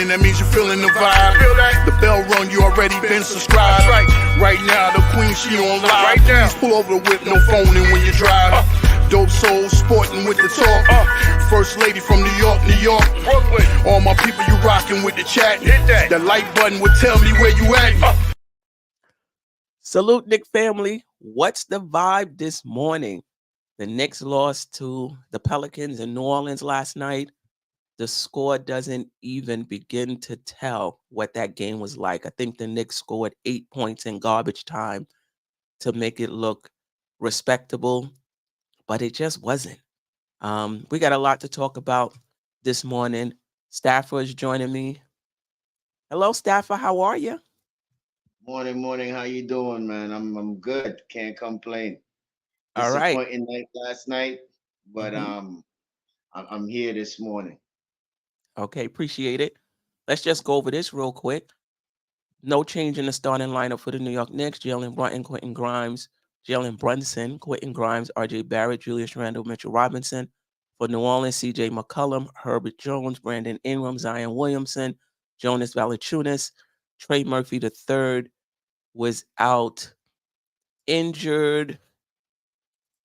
that means you're feeling the vibe. The bell rung, you already been subscribed. Right now, the queen, she on live. Right now, please pull over the whip, no phoning when you drive. Dope Soul Sporting with the talk. First lady from New York, Brooklyn. All my people, you rocking with the chat. Hit that. The like button would tell me where you at. Salute, Knick family. What's the vibe this morning? The Knicks lost to the Pelicans in New Orleans last night. The score doesn't even begin to tell what that game was like. I think the Knicks scored 8 points in garbage time to make it look respectable, but it just wasn't. We got a lot to talk about this morning. Staffer is joining me. Hello, Staffer. How are you? Morning. How you doing, man? I'm good. Can't complain. All right. Disappointing night last night, but I'm here this morning. Okay, appreciate it. Let's just go over this real quick. No change in the starting lineup for the New York Knicks. Jalen Brunson, Quentin Grimes, RJ Barrett, Julius Randle, Mitchell Robinson. For New Orleans, CJ McCollum, Herbert Jones, Brandon Ingram, Zion Williamson, Jonas Valanciunas. Trey Murphy III was out injured.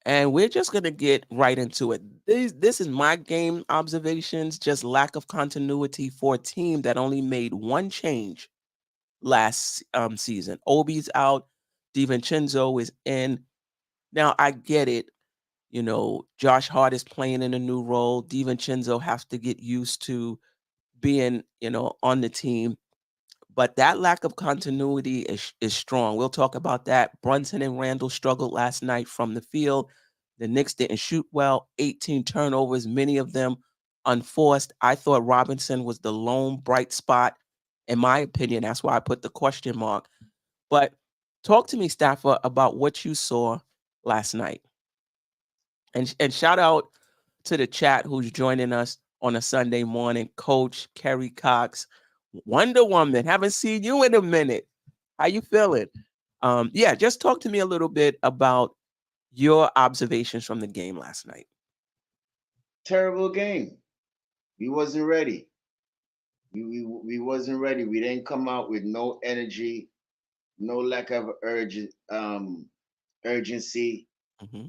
And we're just going to get right into it. This is my game observations, just lack of continuity for a team that only made one change last season. Obi's out. DiVincenzo is in. Now, I get it. You know, Josh Hart is playing in a new role. DiVincenzo has to get used to being, on the team. But that lack of continuity is strong. We'll talk about that. Brunson and Randle struggled last night from the field. The Knicks didn't shoot well. 18 turnovers, many of them unforced. I thought Robinson was the lone bright spot, in my opinion. That's why I put the question mark. But talk to me, Staffer, about what you saw last night. And shout out to the chat who's joining us on a Sunday morning. Coach Kerry Cox, Wonder Woman, haven't seen you in a minute. How you feeling? Just talk to me a little bit about your observations from the game last night. Terrible game. We wasn't ready. We wasn't ready. We didn't come out with no energy, no lack of urgency. We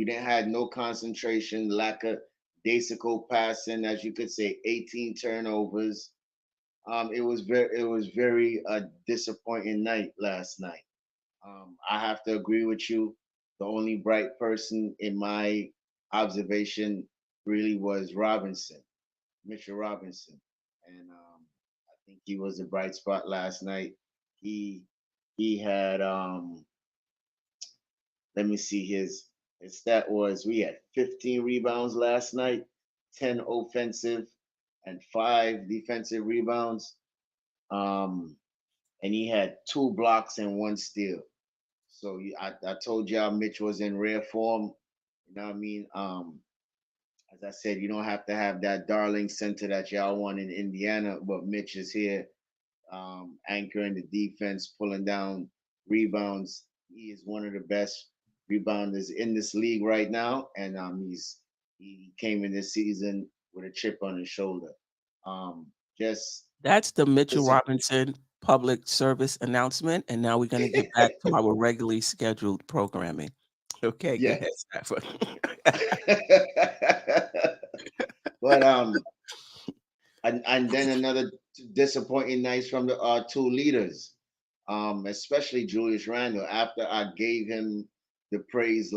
didn't have no concentration, lack of basic passing, as you could say, 18 turnovers. It was very disappointing night last night. I have to agree with you. The only bright person in my observation really was Mitchell Robinson, and I think he was a bright spot last night. He had let me see his stat was we had 15 rebounds last night, 10 offensive and 5 defensive rebounds. And he had 2 blocks and 1 steal. So I told y'all Mitch was in rare form. You know what I mean? As I said, you don't have to have that darling center that y'all want in Indiana, but Mitch is here, anchoring the defense, pulling down rebounds. He is one of the best rebounders in this league right now, and he came in this season with a chip on his shoulder. That's the Mitchell Robinson public service announcement, and now we're going to get back to our regularly scheduled programming. Okay, yeah. Go ahead, Staffer. But and then another disappointing night from our 2 leaders, especially Julius Randle. After I gave him the praise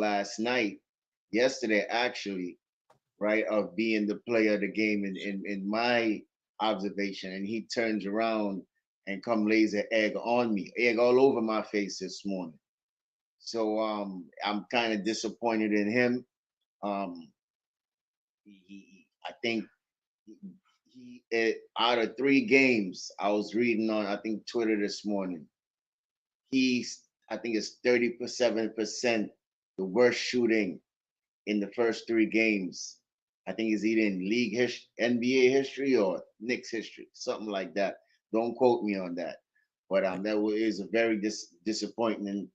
yesterday actually, right, of being the player of the game in my observation, and he turns around and lays an egg on me, egg all over my face this morning. So I'm kind of disappointed in him. I think out of 3 games, I was reading on Twitter this morning, I think it's 37% the worst shooting in the first 3 games. I think it's either in league history, NBA history, or Knicks history, something like that. Don't quote me on that. But that is a very disappointing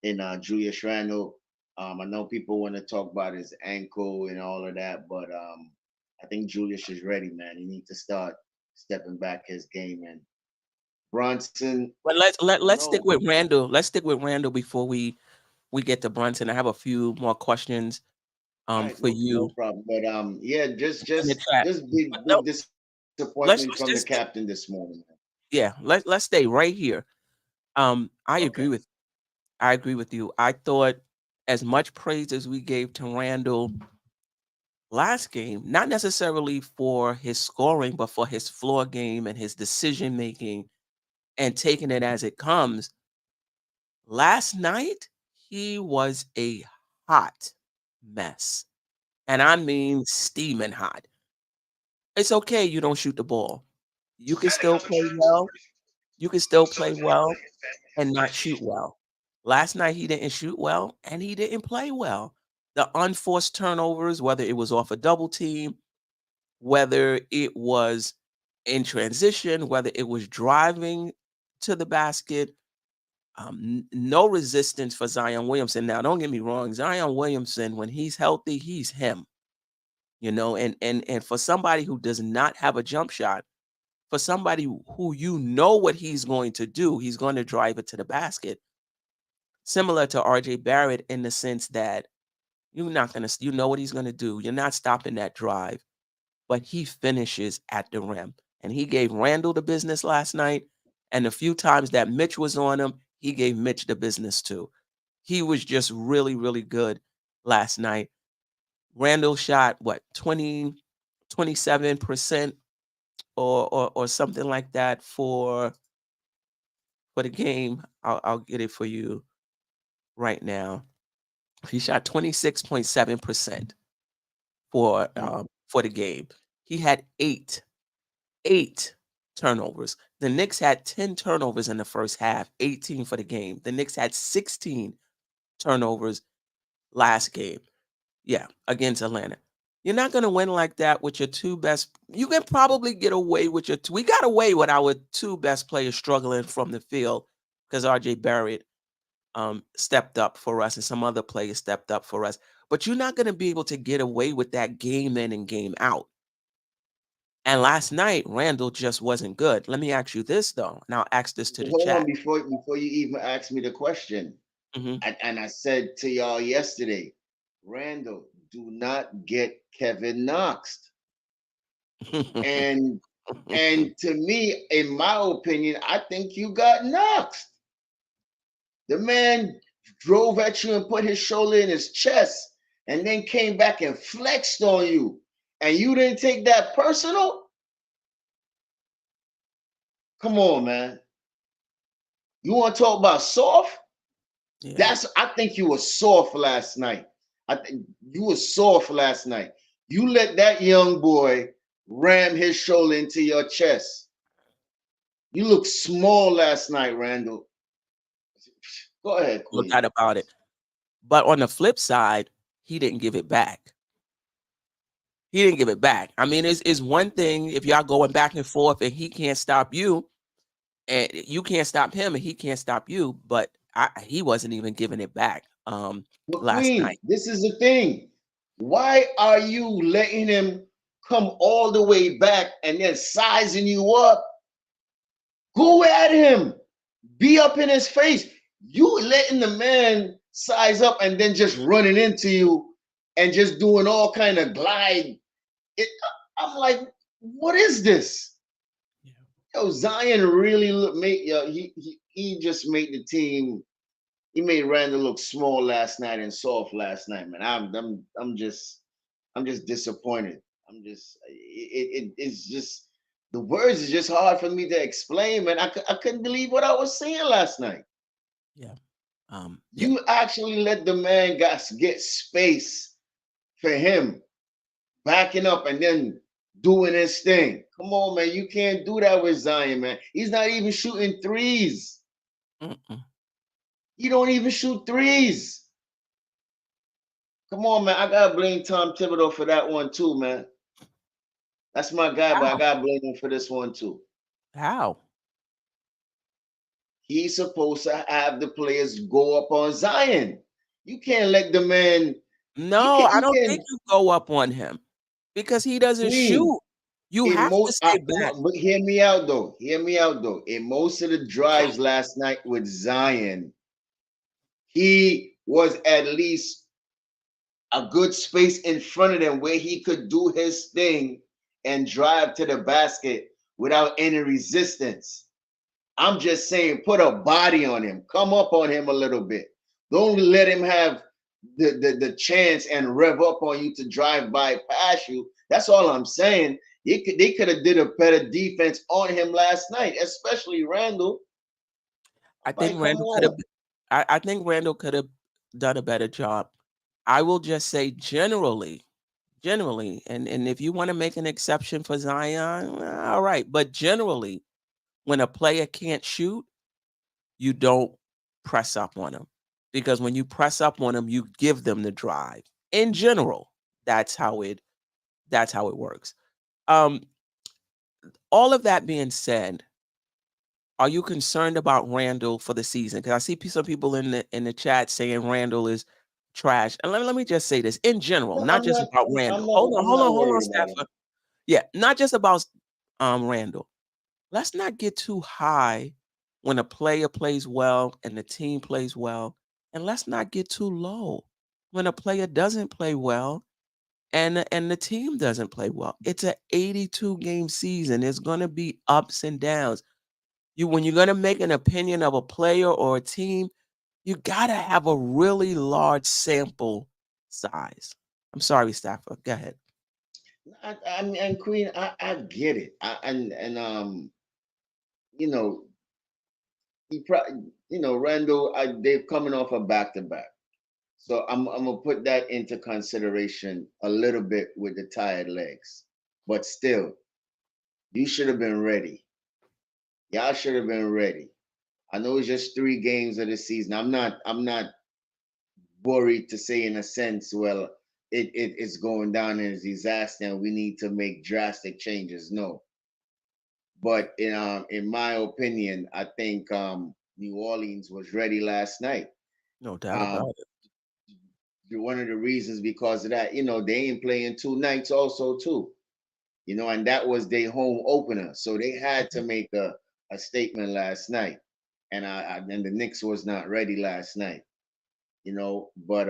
in Julius Randle. I know people want to talk about his ankle and all of that, but I think Julius is ready, man. He needs to start stepping back his game. And Brunson, But I don't let's stick know. with Randle. Let's stick with Randle before we get to Brunson. I have a few more questions All right, for no you problem. But yeah, in the chat. But no, big disappointment let's from the just stick, captain this morning. yeah, let's stay right here. I agree Okay. with I agree with you. I thought as much praise as we gave to Randle last game, not necessarily for his scoring, but for his floor game and his decision making and taking it as it comes. Last night, he was a hot mess. And I mean steaming hot. It's okay you don't shoot the ball. You can still play well. You can still play well and not shoot well. Last night he didn't shoot well and he didn't play well. The unforced turnovers, whether it was off a double team, whether it was in transition, whether it was driving to the basket, no resistance for Zion Williamson. Now, don't get me wrong, Zion Williamson, when he's healthy, he's him. And for somebody who does not have a jump shot, for somebody who you know what he's going to do, he's going to drive it to the basket. Similar to RJ Barrett in the sense that you know what he's going to do. You're not stopping that drive, but he finishes at the rim. And he gave Randle the business last night. And the few times that Mitch was on him, he gave Mitch the business too. He was just really, really good last night. Randle shot what 27% or something like that for the game. I'll get it for you right now. He shot 26.7% for the game. He had eight turnovers. The Knicks had 10 turnovers in the first half, 18 for the game. The Knicks had 16 turnovers last game. Yeah, against Atlanta. You're not going to win like that with your two best. You can probably get away with we got away with our two best players struggling from the field because RJ Barrett stepped up for us and some other players stepped up for us. But you're not going to be able to get away with that game in and game out. And last night, Randle just wasn't good. Let me ask you this, though, and I'll ask this to the Hold on chat. before you even ask me the question. hmm And I said to y'all yesterday, Randall, do not get Kevin Knoxed. And to me, in my opinion, I think you got Knoxed. The man drove at you and put his shoulder in his chest and then came back and flexed on you. And you didn't take that personal? Come on, man. You want to talk about soft? yeah. I think you were soft last night. I think you were soft last night. You let that young boy ram his shoulder into your chest. You look small last night, Randall. Go ahead, No Queen. doubt about it. But on the flip side, he didn't give it back. He didn't give it back. I mean, it's one thing if y'all going back and forth and he can't stop you, and you can't stop him, and he can't stop you. But he wasn't even giving it back But last night. Queen, this is the thing. Why are you letting him come all the way back and then sizing you up? Go at him. Be up in his face. You letting the man size up and then just running into you and just doing all kind of glide. I'm like, what is this? Yeah. Yo, Zion really he just made the team. He made Randall look small last night and soft last night, man. I'm just disappointed. It's just the words is just hard for me to explain, man. I couldn't believe what I was seeing last night. Yeah. You actually let the man get space for him backing up and then doing his thing. Come on, man. You can't do that with Zion, man. He's not even shooting threes. Mm-mm. He don't even shoot threes. Come on, man. I gotta blame Tom Thibodeau for that one too, man. That's my guy, but I gotta blame him for this one too. How? He's supposed to have the players go up on Zion. You can't let the man. No, I You don't can think you go up on him because he doesn't Queen. shoot. You In have to most, stay back. but hear me out though. Hear me out though. In most of the drives last night with Zion, he was at least a good space in front of them where he could do his thing and drive to the basket without any resistance. I'm just saying, put a body on him, come up on him a little bit. Don't let him have the chance and rev up on you to drive by past you. That's all I'm saying. They could have did a better defense on him last night, especially Randle. I think Like, come Randle could have. on. I think Randle could have done a better job. I will just say generally, and if you want to make an exception for Zion, all right. But generally, when a player can't shoot, you don't press up on them, because when you press up on them, you give them the drive. In general, that's how it works. Um, all of that being said, are you concerned about Randle for the season? Because I see some people in the chat saying Randle is trash. And let me just say this in general, No, not just about Randle. I'm not Hold on, worried about him. Staffer. Yeah, not just about Randle. Let's not get too high when a player plays well and the team plays well, and let's not get too low when a player doesn't play well and the team doesn't play well. It's an 82 game season. There's going to be ups and downs. When you're going to make an opinion of a player or a team, you got to have a really large sample size. I'm sorry, Stafford. Go ahead. And Queen, I get it. You know, he probably, Randall, they're coming off a back to back. So I'm gonna put that into consideration a little bit with the tired legs. But still, you should have been ready. Y'all should have been ready. I know it's just 3 games of the season. I'm not worried to say in a sense, well, it's going down in a disaster and we need to make drastic changes. No. But in my opinion, I think New Orleans was ready last night. No doubt Um, about it. one of the reasons because of that, they ain't playing 2 nights also too, and that was their home opener. So they had to make a statement last night. And the Knicks was not ready last night, but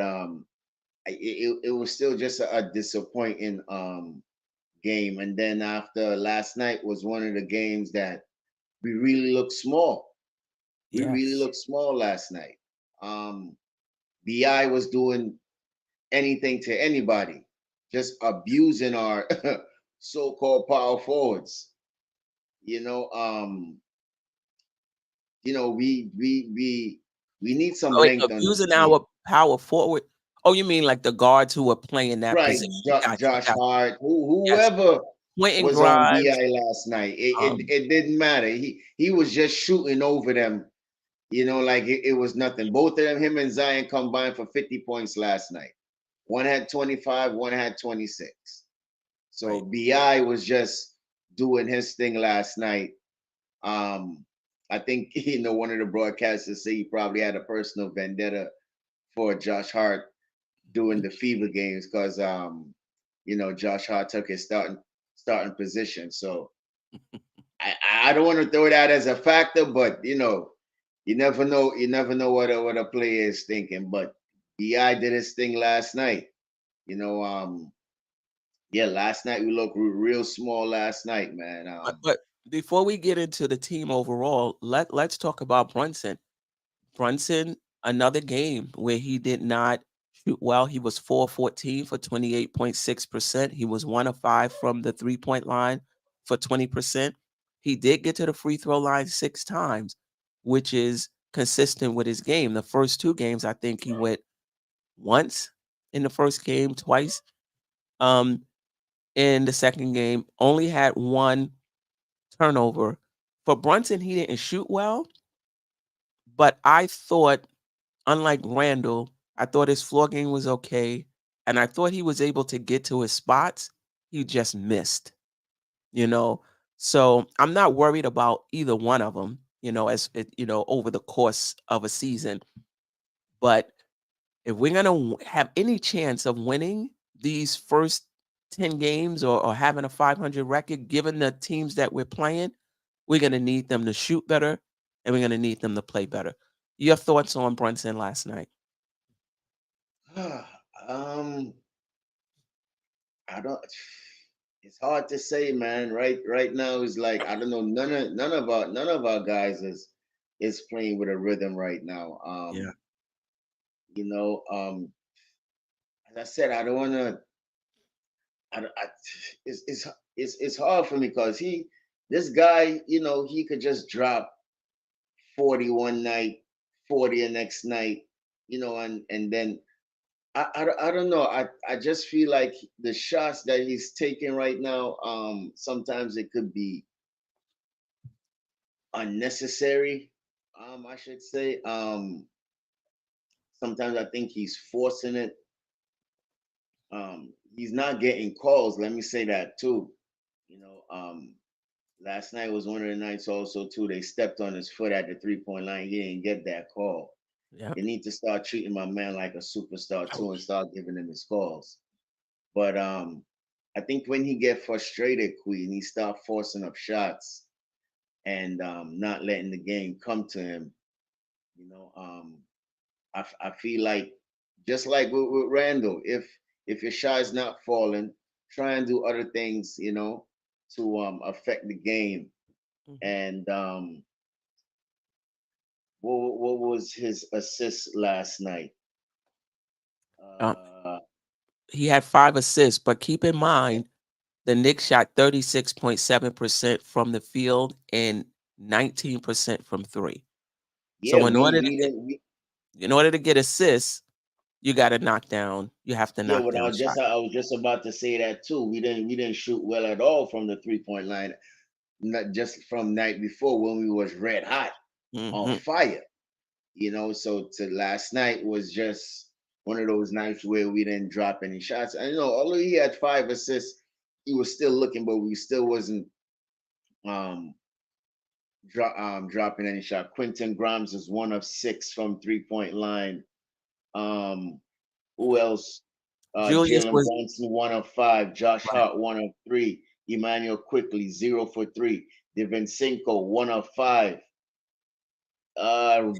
it was still just a disappointing game. And then after last night was one of the games that we really looked small. We really Yes. looked small last night. BI was doing anything to anybody, just abusing our so-called power forwards. You know, um, we need some Oh, wait, length on this abusing team. our power forward. Oh, you mean like the guards who are playing that Right, position? Gotcha, Josh gotcha. Hart, Yes. whoever Quentin was on Grimes. BI last night. It, Um, it it didn't matter. He was just shooting over them, like it was nothing. Both of them, him and Zion combined for 50 points last night. One had 25, one had 26. So right. BI was just doing his thing last night. I think one of the broadcasters say he probably had a personal vendetta for Josh Hart doing the FIBA games because Josh Hart took his starting position. So I don't want to throw that as a factor, but you never know. You never know what a player is thinking. But Bi did his thing last night. You know, yeah, last night we looked real small. Last night, man. But before we get into the team overall, let's talk about Brunson. Brunson, another game where he did not shoot well. He was 4-14 for 28.6%. He was 1 of 5 from the 3-point line for 20%. He did get to the free throw line 6 times, which is consistent with his game. The first 2 games, I think he went once in the first game, twice. In the second game, only had 1 turnover. For Brunson, he didn't shoot well, but I thought, unlike Randle, I thought his floor game was okay, and I thought he was able to get to his spots. He just missed, you know. So I'm not worried about either one of them, as it, over the course of a season. But if we're gonna have any chance of winning these first 10 games or having a 500 record, given the teams that we're playing, we're going to need them to shoot better and we're going to need them to play better. Your thoughts on Brunson last night? um, I don't. It's hard to say, man. Right now is like I don't know. None of our guys is playing with a rhythm right now. Yeah. You know, as I said, I don't want to. I, it's hard for me because this guy, you know, he could just drop 40 one night, 40 the next night, you know, and then I don't know. I just feel like the shots that he's taking right now, sometimes it could be unnecessary. I should say. Sometimes I think he's forcing it. He's not getting calls. Let me say that too. You know, last night was one of the nights also too. They stepped on his foot at the 3-point line. He didn't get that call. Yeah. They need to start treating my man like a superstar too and Ouch. start giving him his calls. But I think when he get frustrated, Queen, he start forcing up shots and not letting the game come to him. You know, I feel like just like with Randle, if your shot is not falling, try and do other things, you know, to affect the game. Mhm. And what was his assist last night? Um, Uh, he had 5 assists, but keep in mind the Knicks shot 36.7% from the field and 19% from 3. yeah, So we didn't. in order to get assists, you got to you have to Yeah, knock what down shots. I was just about to say that too. We didn't shoot well at all from the 3-point line. Not just from night before when we was red hot on Mhm. fire. You know, so to last night was just one of those nights where we didn't drop any shots. And you know, although he had 5 assists, he was still looking, but we still wasn't um dropping any shot. Quentin Grimes is 1 of 6 from 3-point line. Um, who else? Julius Jalen was Brunson, 1 of 5. Josh right. Hart, 1 of 3. Emmanuel Quickley, 0 for 3. DeVincenzo, 1 of 5.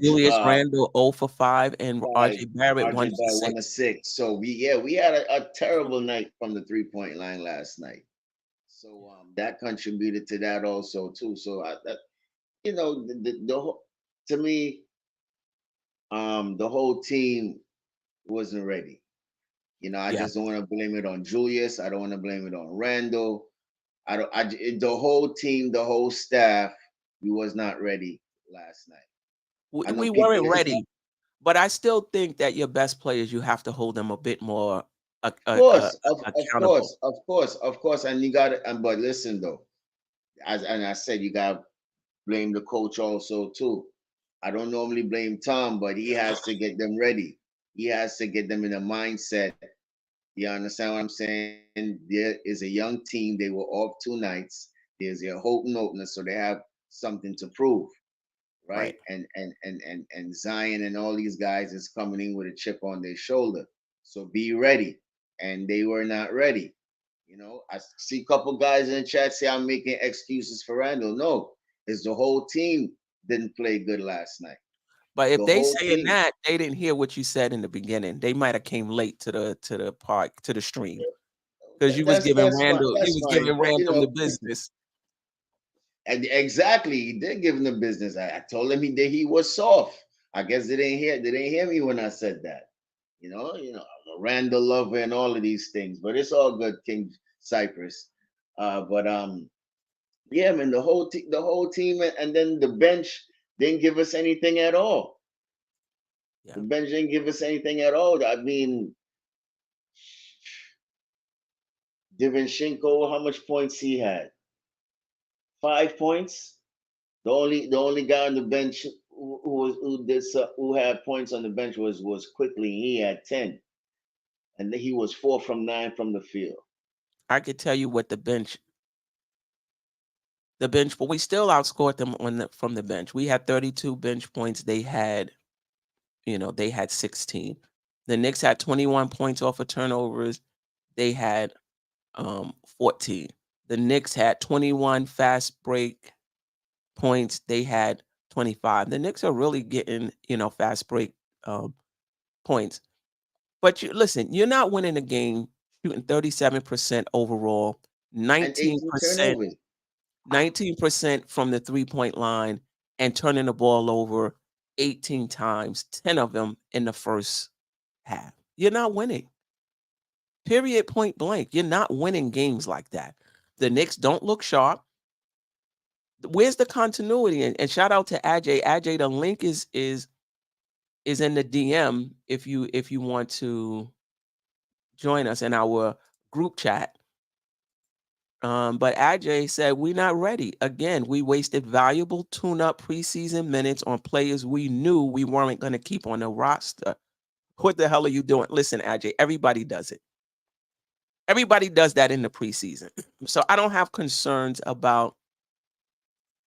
Julius Randle 0 for 5 and 5. RJ Barrett 1 RJ for by 1 of 6. 6. So we had a terrible night from the 3-point line last night. So that contributed to that also too. So you know to me the whole team wasn't ready. You know, I Yeah. just don't want to blame it on Julius. I don't want to blame it on Randall. I don't. The whole team, the whole staff, we was not ready last night. I know We people. weren't ready, but I still think that your best players, you have to hold them a bit more accountable. Of course, and you got to. And but listen though, as and I said, you got to blame the coach also too. I don't normally blame Tom, but he has to get them ready. He has to get them in a mindset. You understand what I'm saying? There is a young team. They were off 2 nights. There's a hope and opener, so they have something to prove, right? Right. And Zion and all these guys is coming in with a chip on their shoulder. So be ready. And they were not ready. You know, I see a couple guys in the chat say I'm making excuses for Randall. No, it's the whole team didn't play good last night. But if The they whole saying team. that, they didn't hear what you said in the beginning. They might have came late to the park, to the stream. Because That's fine. You That's was fine. giving But you Random the know, business. and exactly, he did give him the business. I told him he was soft. I guess they didn't hear me when I said that. You know, I'm a Randall lover and all of these things, but it's all good, King Cypress. But yeah, man, the whole team, and then the bench didn't give us anything at all. The Yeah. bench didn't give us anything at all. I mean, Divinshenko, how much points he had? 5 points. The only guy on the bench who had points on the bench was Quickley. He had 10, and he was 4 from 9 from the field. I could tell you what but we still outscored them from the bench. We had 32 bench points. They had 16. The Knicks had 21 points off of turnovers. They had 14. The Knicks had 21 fast break points. They had 25. The Knicks are really getting, fast break points. But you listen, you're not winning the game shooting 37% overall, And 18 19%, turnovers. 19% from the three-point line, and turning the ball over 18 times, 10 of them in the first half. You're not winning. Period, point blank. You're not winning games like that. The Knicks don't look sharp. Where's the continuity? And shout out to Ajay. Ajay, the link is in the DM if you want to join us in our group chat. But Ajay said we're not ready. Again, we wasted valuable tune-up preseason minutes on players we knew we weren't going to keep on the roster. What the hell are you doing? Listen, Ajay, everybody does it. Everybody does that in the preseason. So I don't have concerns about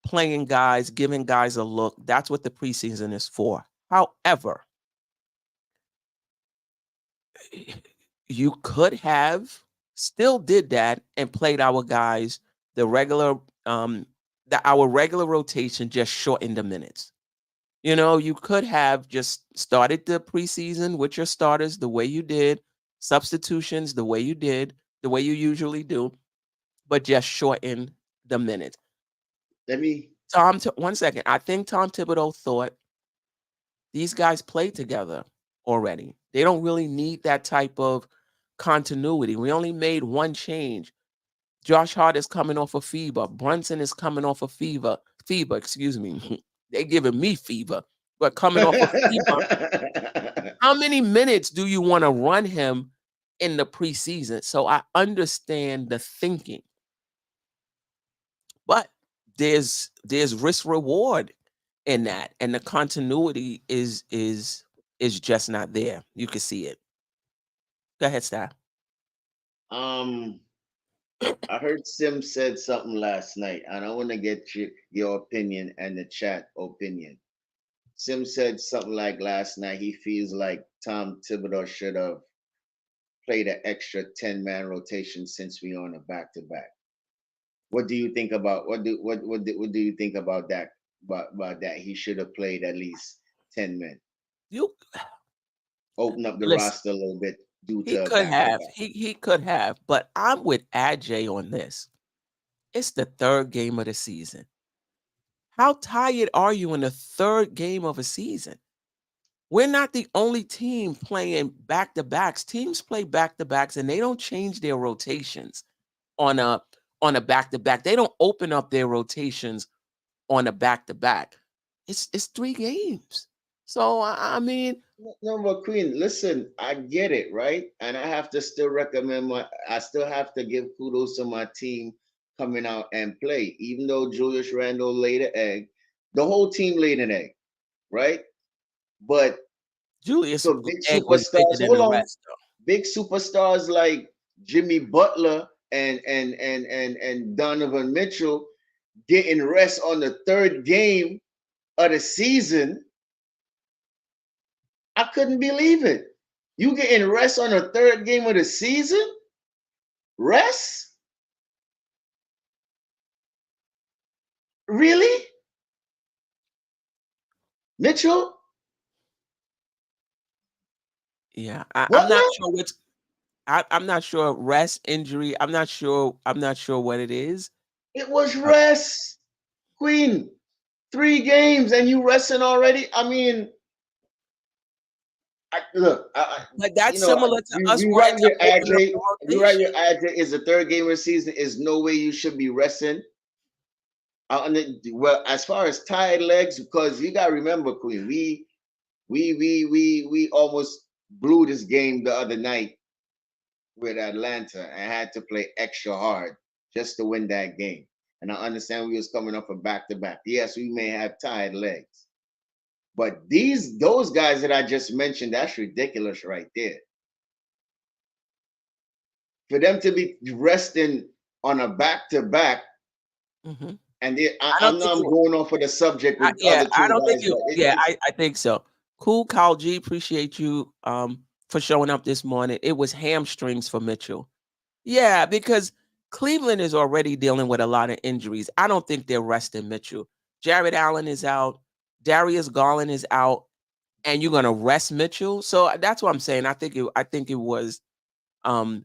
playing guys, giving guys a look. That's what the preseason is for. However, you could have still did that and played our guys the regular our regular rotation, just shortened the minutes. You could have just started the preseason with your starters the way you did, substitutions the way you did, the way you usually do, but just shorten the minutes. Let me. One second. I think Tom Thibodeau thought these guys played together already. They don't really need that type of continuity. We only made one change. Josh Hart is coming off a fever. Brunson is coming off a fever. Excuse me. They're giving me fever, but coming off a fever. How many minutes do you want to run him in the preseason? So I understand the thinking, but there's risk reward in that, and the continuity is just not there. You can see it. Go ahead, Sty. I heard Sim said something last night, and I want to get your opinion and the chat opinion. Sim said something like last night he feels like Tom Thibodeau should have played an extra 10-man rotation since we on a back-to-back. What do you think about what do you think about that? About that he should have played at least 10 men. You open up the listen, roster a little bit due he to could have. back-to-back. He could have, but I'm with Ajay on this. It's the third game of the season. How tired are you in the third game of a season? We're not the only team playing back-to-backs. Teams play back-to-backs and they don't change their rotations on a back-to-back. They don't open up their rotations on a back-to-back. It's 3 games. So I mean, No, but Queen, listen, I get it, right? And I have to still I still have to give kudos to my team coming out and play. Even though Julius Randle laid an egg, the whole team laid an egg, right? But Julius so big egg was bigger superstars, than hold the on, rest, though. big superstars like Jimmy Butler and Donovan Mitchell getting rest on the third game of the season. I couldn't believe it. You getting rest on the third game of the season? Rest? Really? Mitchell? Yeah, I'm Butler? not sure what's. I'm not sure rest, injury. I'm not sure what it is. It was rest. Queen, 3 games and you resting already? I mean, But that's similar to us we wanting right to with open up AJ. the We right with rotation. AJ. Is the third game of the season? Is no way you should be resting. Well, as far as tired legs, because you gotta remember, Queen, we almost blew this game the other night with Atlanta and had to play extra hard just to win that game. And I understand we was coming up a back-to-back. Yes, we may have tired legs. But those guys that I just mentioned, that's ridiculous right there. For them to be resting on a back-to-back, Mm-hmm. and I'm going off of the subject with other two I don't think guys. you. Yeah, I think so. Cool, Kyle G. Appreciate you for showing up this morning. It was hamstrings for Mitchell. Yeah, because Cleveland is already dealing with a lot of injuries. I don't think they're resting Mitchell. Jared Allen is out. Darius Garland is out, and you're gonna rest Mitchell. So that's what I'm saying. I think it was an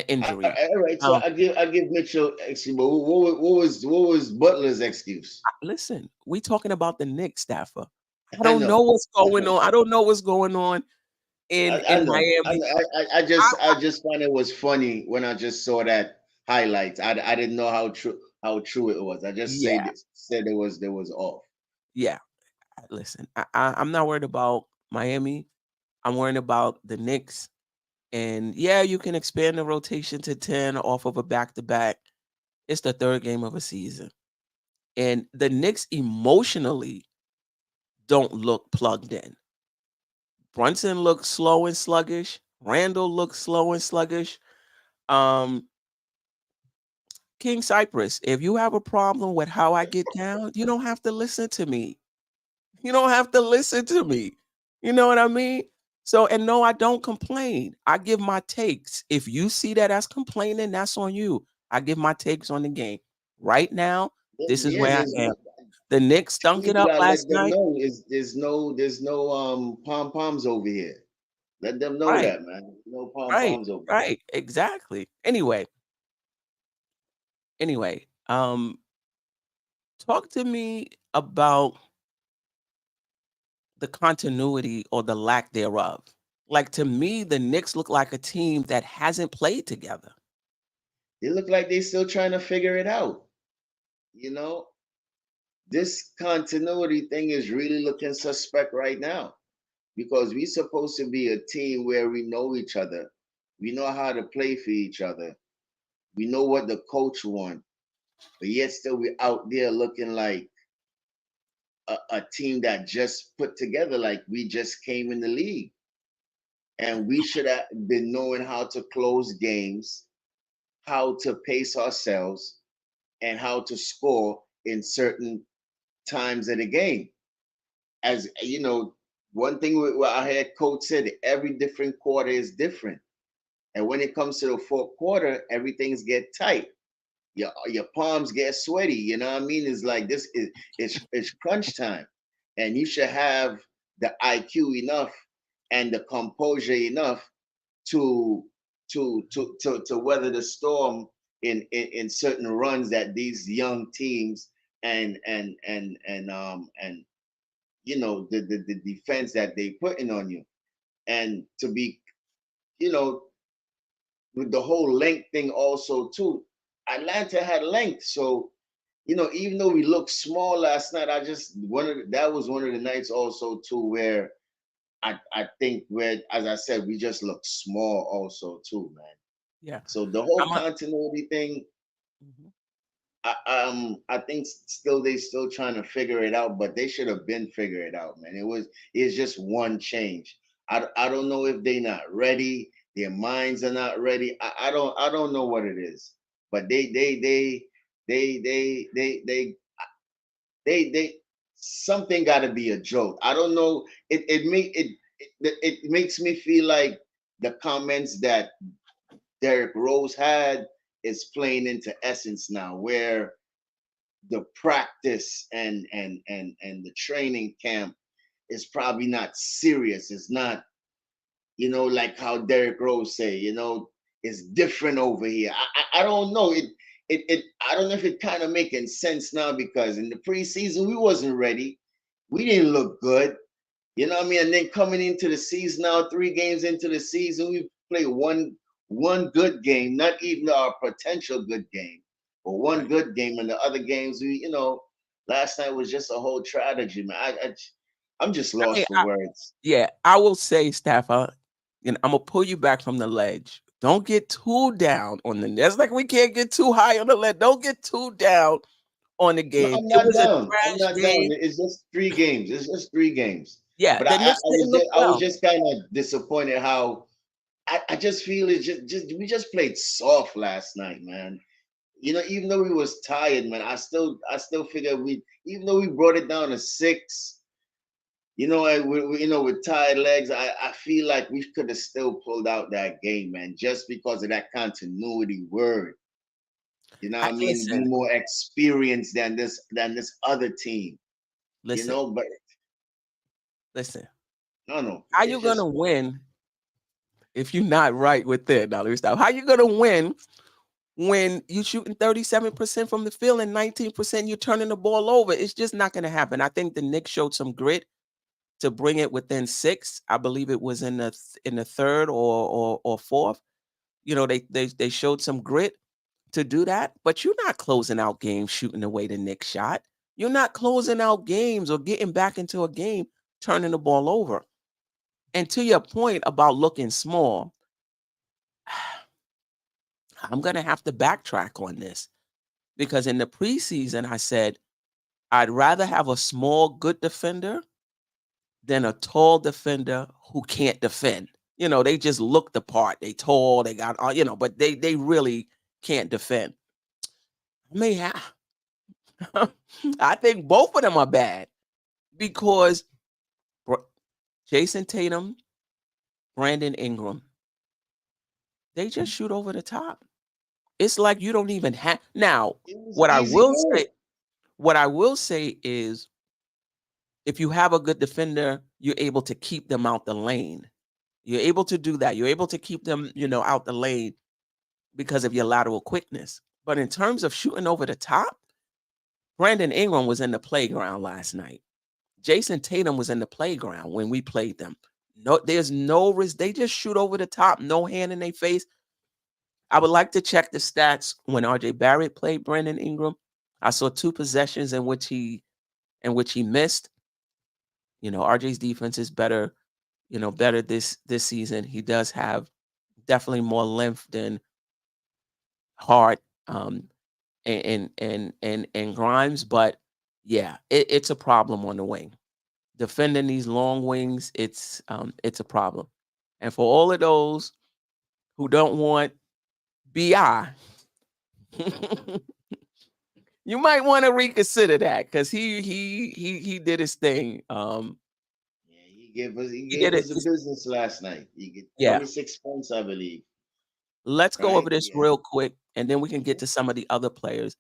injury. All right, so Um, I give Mitchell excuse, but what was Butler's excuse? listen, we talking about the Knicks staffer. I I don't know know, what's I going know, on. I don't know what's going on in I Miami. know. I just found it was funny when I just saw that highlights. I didn't know how true it was. I just Yeah, said it was off. yeah. Listen, I'm not worried about Miami. I'm worried about the Knicks. And yeah, you can expand the rotation to 10 off of a back to back. It's the third game of a season. And the Knicks emotionally don't look plugged in. Brunson looks slow and sluggish. Randle looks slow and sluggish. Um, King Cypress, if you have a problem with how I get down, you don't have to listen to me. You don't have to listen to me. You know what I mean? So, and no, I don't complain. I give my takes. If you see that as complaining, that's on you. I give my takes on the game. Right now, this is Yeah, where I am. The Knicks stunk it people up gotta last let them night. know is there's no pom poms over here. Let them know Right, that, man. No pom right, poms over here. right. Exactly. Anyway, talk to me about the continuity or the lack thereof. Like to me, the Knicks look like a team that hasn't played together. They look like they still trying to figure it out. You know, this continuity thing is really looking suspect right now because we supposed to be a team where we know each other. We know how to play for each other. We know what the coach wants, but yet still we out there looking like a team that just put together, like we just came in the league. And we should have been knowing how to close games, how to pace ourselves, and how to score in certain times of the game. As you know, one thing what our head coach said, every different quarter is different. And when it comes to the fourth quarter, everything's get tight. Your palms get sweaty. You know what I mean? It's like this is it's crunch time. And you should have the IQ enough and the composure enough to to weather the storm in certain runs that these young teams and the defense that they putting on you. And to be, you know, with the whole length thing also too, Atlanta had length. So, even though we looked small last night, that was one of the nights also too where I think where, as I said, we just looked small also too, man. Yeah. So the whole I'm a, continuity thing, Mhm. I think still they still trying to figure it out, but they should have been figure it out, man. It's just one change. I don't know if they not ready, their minds are not ready. I don't know what it is, but they something got to be a joke. I don't know. It makes me feel like the comments that Derrick Rose had is playing into essence now, where the practice and the training camp is probably not serious. It's not, like how Derrick Rose say, it's different over here. I don't know. I don't know if it kind of making sense now because in the preseason we wasn't ready. We didn't look good. You know what I mean? And then coming into the season now, 3 games into the season, we play one good game, not even our potential good game, but one Right. good game. And the other games, last night was just a whole tragedy, man. I'm just I, lost for I, words. yeah, I will say, Staffer, I'm gonna pull you back from the ledge. Don't get too down on the. That's like we can't get too high on the ledge. Don't get too down on the No, game. I'm It not was a down. I'm trash not down. game. It's just 3 games. It's just 3 games. Yeah, But the Knicks I didn't was look just I was well. just kind of disappointed how I just feel it's just we just played soft last night, man. Even though we was tired, man, I still figure even though we brought it down to 6, With tired legs, I feel like we could have still pulled out that game, man, just because of that continuity word. You know what I mean? Be Listen, more experienced than this other team. listen, But listen. no, How it's you gonna just win if you're not right with it? Now let me stop. How you gonna win when you shooting 37% from the field and 19% you're turning the ball over? It's just not gonna happen. I think the Knicks showed some grit to bring it within 6. I believe it was in the third or fourth. They showed some grit to do that, but you're not closing out games shooting away the Knicks shot. You're not closing out games or getting back into a game turning the ball over. And to your point about looking small, I'm going to have to backtrack on this because in the preseason, I said I'd rather have a small, good defender than a tall defender who can't defend. They just look the part. They tall, they got, but they really can't defend. I mean, I think both of them are bad because Jason Tatum, Brandon Ingram, they just shoot over the top. It's like you don't even have. Now, it was what I easy will work. say, what I will say is if you have a good defender, you're able to keep them out the lane. You're able to do that. You're able to keep them, out the lane because of your lateral quickness. But in terms of shooting over the top, Brandon Ingram was in the playground last night. Jason Tatum was in the playground when we played them. No, there's no risk. They just shoot over the top, no hand in their face. I would like to check the stats when RJ Barrett played Brandon Ingram. I saw 2 possessions in which he missed. RJ's defense is better, better this season. He does have definitely more length than Hart and Grimes, but yeah, it's a problem on the wing. Defending these long wings, it's a problem. And for all of those who don't want BI, you might want to reconsider that because he did his thing. Yeah, he He gave did it. us the business last night. He get Yeah. 26 points, I believe. Let's go Right? over this Yeah. real quick, and then we can get Mhm. to some of the other players.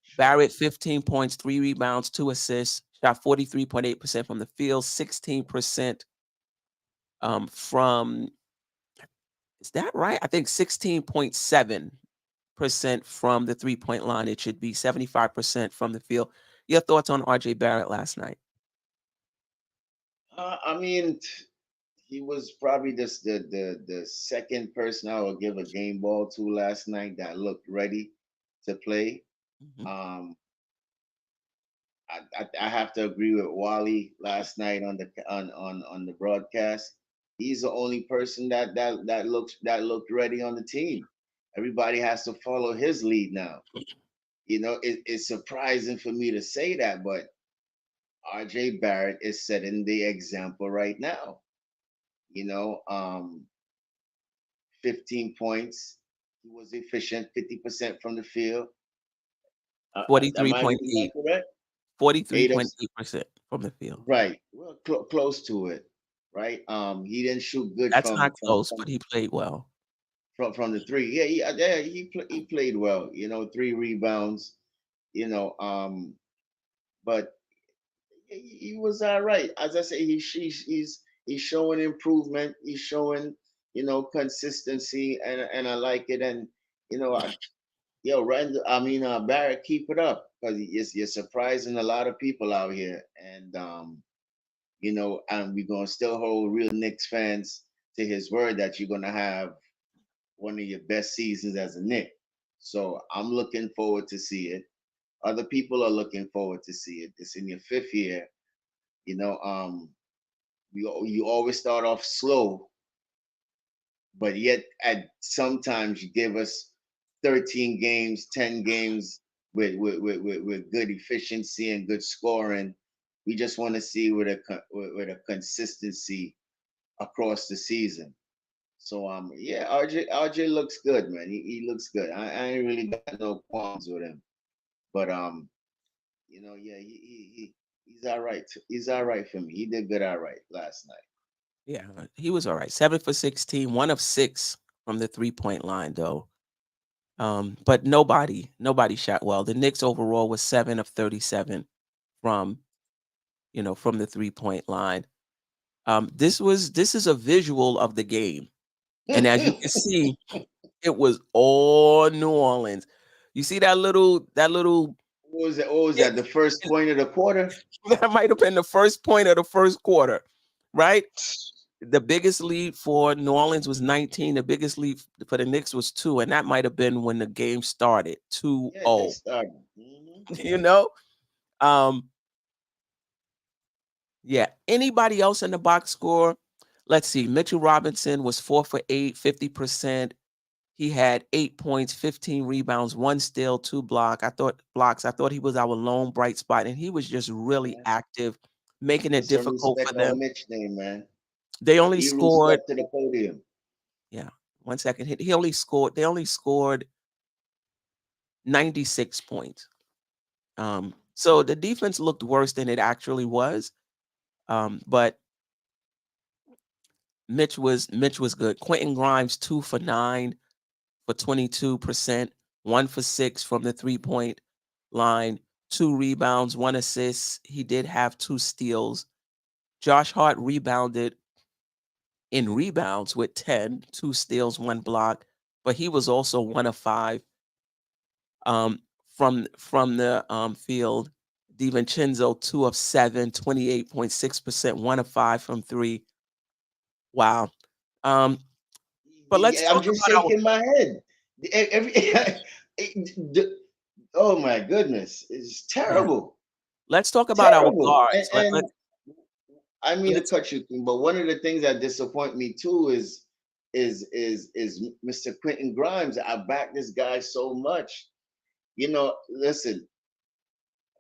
Sure. Barrett, 15 points, 3 rebounds, 2 assists, shot 43.8% from the field, 16% from, is that right? I think 16.7% from the 3-point line. It should be 75% from the field. Your thoughts on RJ Barrett last night? I mean, he was probably just the second person I would give a game ball to last night that looked ready to play. Mhm. Um, I have to agree with Wally last night on the broadcast. He's the only person that looked ready on the team. Everybody has to follow his lead now. It's surprising for me to say that, but RJ Barrett is setting the example right now. You know, um, 15 points. He was efficient, 50% from the field. Am I reading that 43.8, correct? Eight of 43.8% from the field. right. Well, close to it, right? He didn't shoot good That's from not from close, but from he played well. from the three. He played well. 3 rebounds. You know, but he was all right. As I say, he's showing improvement. He's showing consistency, and I like it. And you know, I, Randall, Barrett, keep it up because you're surprising a lot of people out here. And and we're gonna still hold real Knicks fans to his word that you're gonna have one of your best seasons as a Knick. So I'm looking forward to see it. Other people are looking forward to see it. It's in your 5th year. You know, you always start off slow, but yet at sometimes you give us 13 games, 10 games with good efficiency and good scoring. We just want to see with a consistency across the season. So yeah, RJ looks good, man. He looks good. I ain't really got no qualms with him. But yeah, He's all right. He's all right for me. He did good all right last night. Yeah, he was all right. 7 for 16, 1 of 6 from the 3-point line, though. But nobody shot well. The Knicks overall was 7 of 37 from, from the 3-point line. This is a visual of the game. And as you can see, it was all New Orleans. You see that little What was that? What was it, that? The first point of the quarter? that might have been the first point of the first quarter, right? The biggest lead for New Orleans was 19. The biggest lead for the Knicks was 2, and that might have been when the game started, Yeah, they 2-0. started. Hmm. You know? Um, yeah. Anybody else in the box score? Let's see. Mitchell Robinson was 4 for 8, 50%. He had 8 points, 15 rebounds, 1 steal, 2 blocks. I thought he was our lone bright spot, and he was just really Yeah. active, making Put it some difficult for respect on them. Mitch name, man. They only Hero scored, stepped to the podium. yeah, 1 second. He only scored, they only scored 96 points. So the defense looked worse than it actually was. But Mitch was good. Quentin Grimes 2 for 9 for 22%, 1 for 6 from the 3-point line, 2 rebounds, 1 assist. He did have 2 steals. Josh Hart rebounded in rebounds with 10, 2 steals, 1 block, but he was also 1 of 5 um, from the field. DiVincenzo 2 of 7, 28.6%, 1 of 5 from 3. Wow. Um, but let's I'm talk just about our shaking my head. Every, oh my goodness, it's yeah. terrible, Let's talk about our terrible. guards. And I mean to Let's cut you, King, but one of the things that disappoint me too is Mr. Quentin Grimes. I back this guy so much. Listen,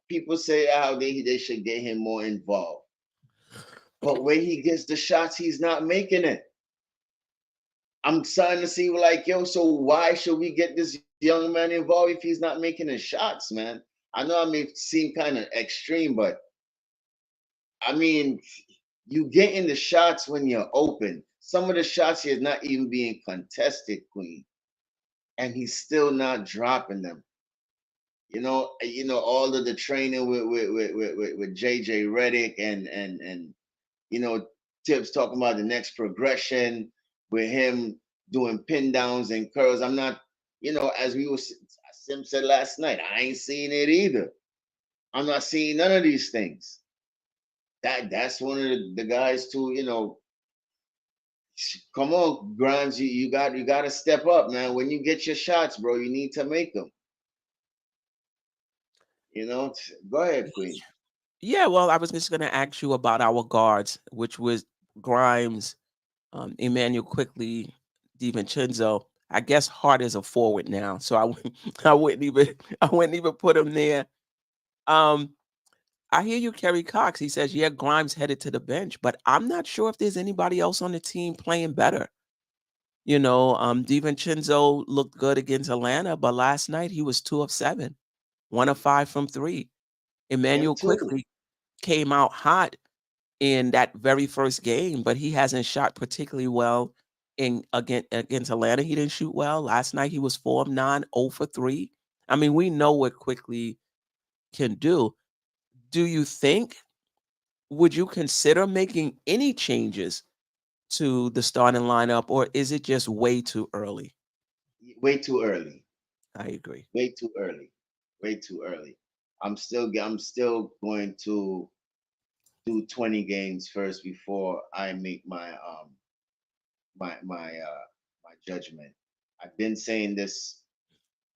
people say how they should get him more involved, but when he gets the shots, he's not making it. I'm starting to see like, yo, so why should we get this young man involved if he's not making his shots, man? I know I may seem kind of extreme, but I mean, you get in the shots when you're open. Some of the shots he's not even being contested, Queen, and he's still not dropping them. All of the training with JJ Redick and Tips talking about the next progression with him doing pin downs and curls. I'm not, as Sim said last night, I ain't seeing it either. I'm not seeing none of these things. That's one of the guys too, come on, Grimes, you got to step up, man. When you get your shots, bro, you need to make them. Go ahead, Queen. Yeah, well, I was just gonna ask you about our guards, which was Grimes, Emmanuel Quickley, DiVincenzo. I guess Hart is a forward now, so I wouldn't even put him there. Um, I hear you, Kerry Cox. He says, yeah, Grimes headed to the bench, but I'm not sure if there's anybody else on the team playing better. DiVincenzo looked good against Atlanta, but last night he was 2 of 7, 1 of 5 from 3. Him Emmanuel too. Quickley came out hot in that very first game, but he hasn't shot particularly well against Atlanta. He didn't shoot well. Last night he was 4 of 9, 0 for 3. I mean, we know what Quickley can do. Do you think would you consider making any changes to the starting lineup, or is it just way too early? Way too early. I agree. Way too early. Way too early. I'm still going to do 20 games first before I make my judgment. I've been saying this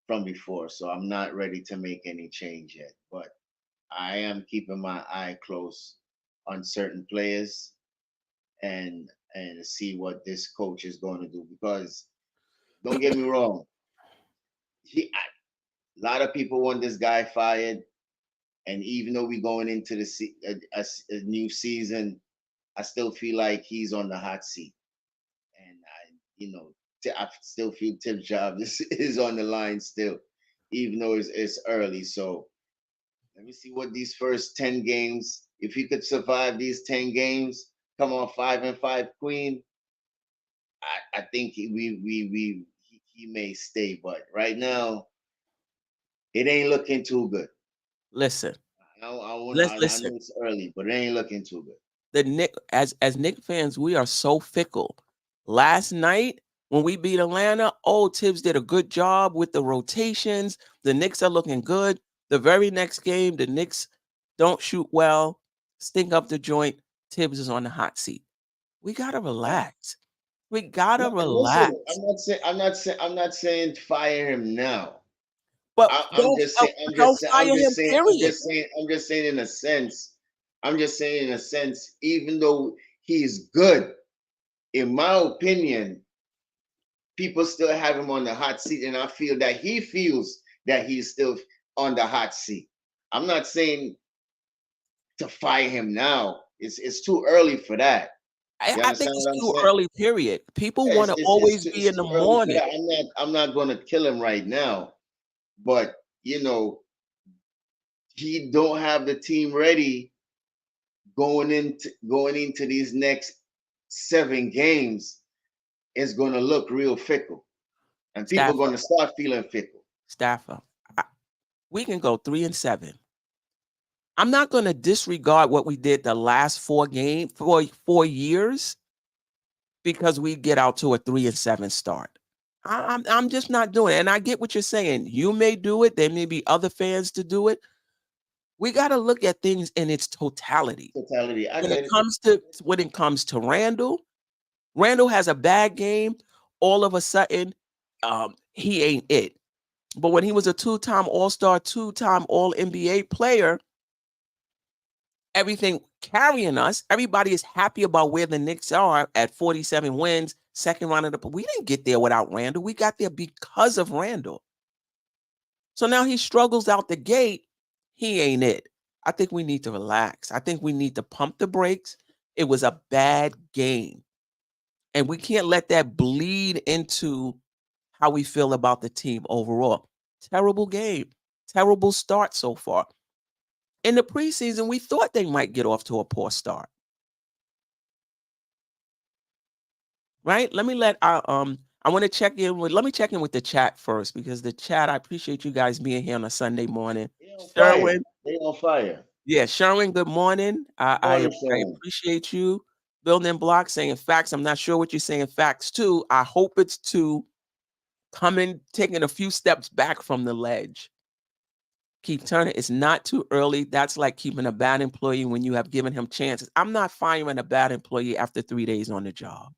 from before, so I'm not ready to make any change yet. But I am keeping my eye close on certain players and see what this coach is going to do. Because don't get me wrong, a lot of people want this guy fired, and even though we're going into a new season, I still feel like he's on the hot seat, and I still feel Tip's job is on the line still, even though it's early. So Let me see what these first 10 games, if he could survive these 10 games, come on 5-5 Queen, I think he may stay. But right now, it ain't looking too good. Listen, I know it's early, but it ain't looking too good. The Knick, as Knick fans, we are so fickle. Last night when we beat Atlanta, Tibbs did a good job with the rotations. The Knicks are looking good. The very next game, the Knicks don't shoot well, stink up the joint. Tibbs is on the hot seat. We gotta relax. We gotta relax. Listen, I'm not saying fire him now. But I'm just saying in a sense. I'm just saying in a sense, even though he's good, in my opinion, people still have him on the hot seat, and I feel that he feels that he's still on the hot seat. I'm not saying to fire him now. It's too early for that. I think it's too early, period. People want to always be in the morning. I'm not going to kill him right now, but you know, he don't have the team ready going into these next 7 games. Is going to look real fickle, and people are going to start feeling fickle. Staffer, we can go 3-7. I'm not going to disregard what we did the last 4 years because we get out to a 3-7 start. I'm just not doing it. And I get what you're saying. You may do it. There may be other fans to do it. We got to look at things in its totality. When it comes to Randle has a bad game. All of a sudden, he ain't it. But when he was a 2-time All-Star, 2-time All-NBA player, everything carrying us, everybody is happy about where the Knicks are at 47 wins, second round of the. We didn't get there without Randle. We got there because of Randle. So now he struggles out the gate. He ain't it. I think we need to relax. I think we need to pump the brakes. It was a bad game. And we can't let that bleed into how we feel about the team overall. Terrible game. Terrible start so far. In the preseason, we thought they might get off to a poor start. Right? Let me let check in with the chat first, because the chat, I appreciate you guys being here on a Sunday morning. Sherwin. They on fire. Yeah, Sherwin, good morning. I appreciate you. Building Block saying facts. I'm not sure what you're saying facts to. I hope it's to taking a few steps back from the ledge. Keith Turner, it's not too early. That's like keeping a bad employee when you have given him chances. I'm not firing a bad employee after 3 days on the job.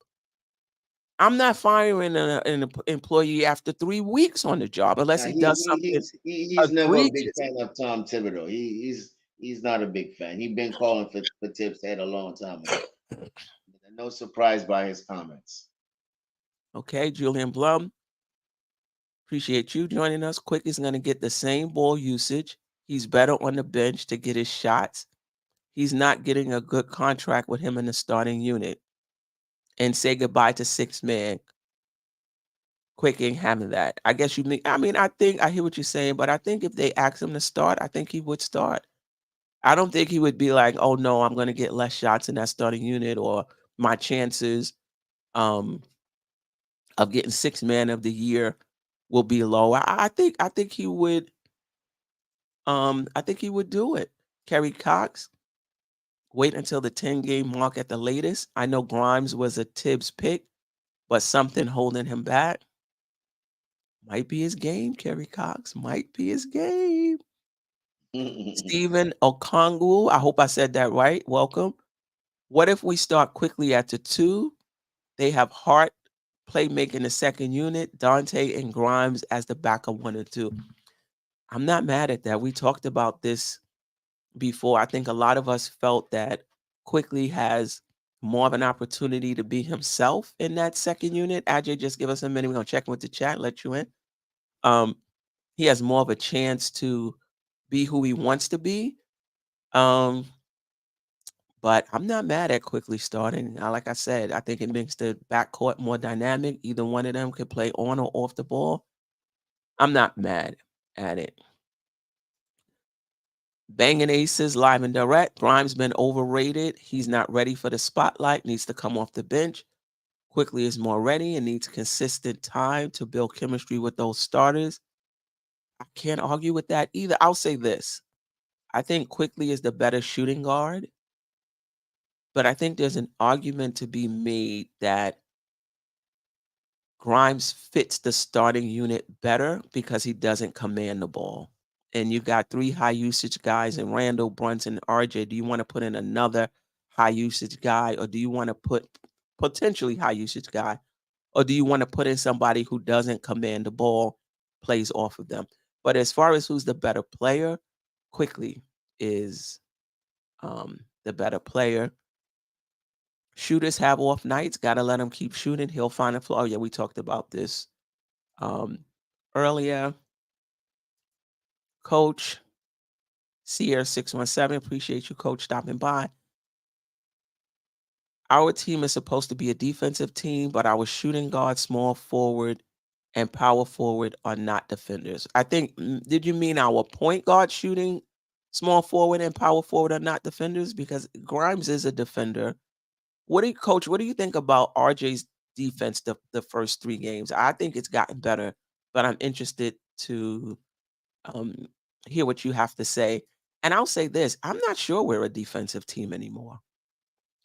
I'm not firing an employee after 3 weeks on the job unless he does something. He's never a big fan of Tom Thibodeau. He's not a big fan. He's been calling for Tibbs' head a long time ago. No surprise by his comments. Okay, Julian Blum. Appreciate you joining us. Quick is going to get the same ball usage. He's better on the bench to get his shots. He's not getting a good contract with him in the starting unit. And say goodbye to 6-man. Quick ain't having that. I guess you mean, I think I hear what you're saying, but I think if they ask him to start, I think he would start. I don't think he would be like, oh no, I'm going to get less shots in that starting unit, or my chances of getting 6-man of the year will be low. I think he would. I think he would do it. Kerry Cox, wait until the 10-game mark at the latest. I know Grimes was a Tibbs pick, but something holding him back. Might be his game, Kerry Cox. Might be his game. Stephen Okongwu, I hope I said that right. Welcome. What if we start Quickley at the 2? They have Hart playmaking the second unit, Dante and Grimes as the backup 1 and 2. I'm not mad at that. We talked about this before. I think a lot of us felt that Quickley has more of an opportunity to be himself in that second unit. Ajay, just give us a minute. We're going to check with the chat, let you in. He has more of a chance to be who he wants to be. But I'm not mad at Quickley starting. Like I said, I think it makes the backcourt more dynamic. Either one of them could play on or off the ball. I'm not mad at it. Banging aces live and direct. Grimes been overrated. He's not ready for the spotlight. Needs to come off the bench. Quickley is more ready and needs consistent time to build chemistry with those starters. I can't argue with that either. I'll say this. I think Quickley is the better shooting guard, but I think there's an argument to be made that Grimes fits the starting unit better because he doesn't command the ball. And you got 3 high usage guys in Randle, Brunson, RJ. Do you want to put in another high usage guy, or do you want to put potentially high usage guy, or do you want to put in somebody who doesn't command the ball, plays off of them? But as far as who's the better player, Quickley is the better player. Shooters have off nights. Got to let him keep shooting. He'll find a flow. Oh, yeah, we talked about this earlier. Coach, Sierra617, appreciate you, Coach, stopping by. Our team is supposed to be a defensive team, but our shooting guard, small forward, and power forward are not defenders. I think, did you mean our point guard shooting, small forward, and power forward are not defenders? Because Grimes is a defender. Coach, what do you think about RJ's defense the first 3 games? I think it's gotten better, but I'm interested to hear what you have to say. And I'll say this, I'm not sure we're a defensive team anymore.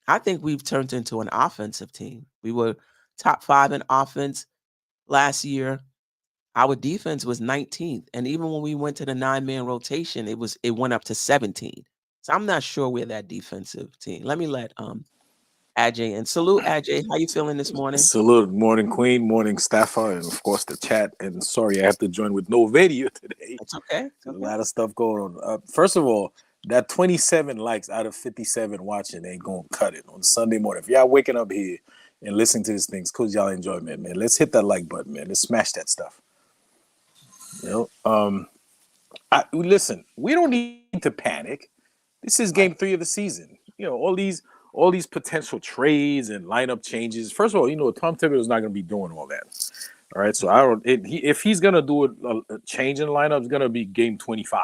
I think we've turned into an offensive team. We were top 5 in offense last year. Our defense was 19th. And even when we went to the 9-man rotation, it went up to 17. So I'm not sure we're that defensive team. Let me let Ajay, and salute Ajay. How you feeling this morning? Salute, morning Queen, morning Staffer, and of course the chat. And sorry, I have to join with no video today. It's okay. A lot of stuff going on. First of all, that 27 likes out of 57 watching ain't gonna cut it on Sunday morning. If y'all waking up here and listening to these things, cause y'all enjoy, man. Let's hit that like button, man. Let's smash that stuff. You know, listen. We don't need to panic. This is game 3 of the season. You know, all these potential trades and lineup changes. First of all, you know, Tom Thibodeau is not going to be doing all that. All right, so if he's going to do a change in the lineup, it's going to be game 25.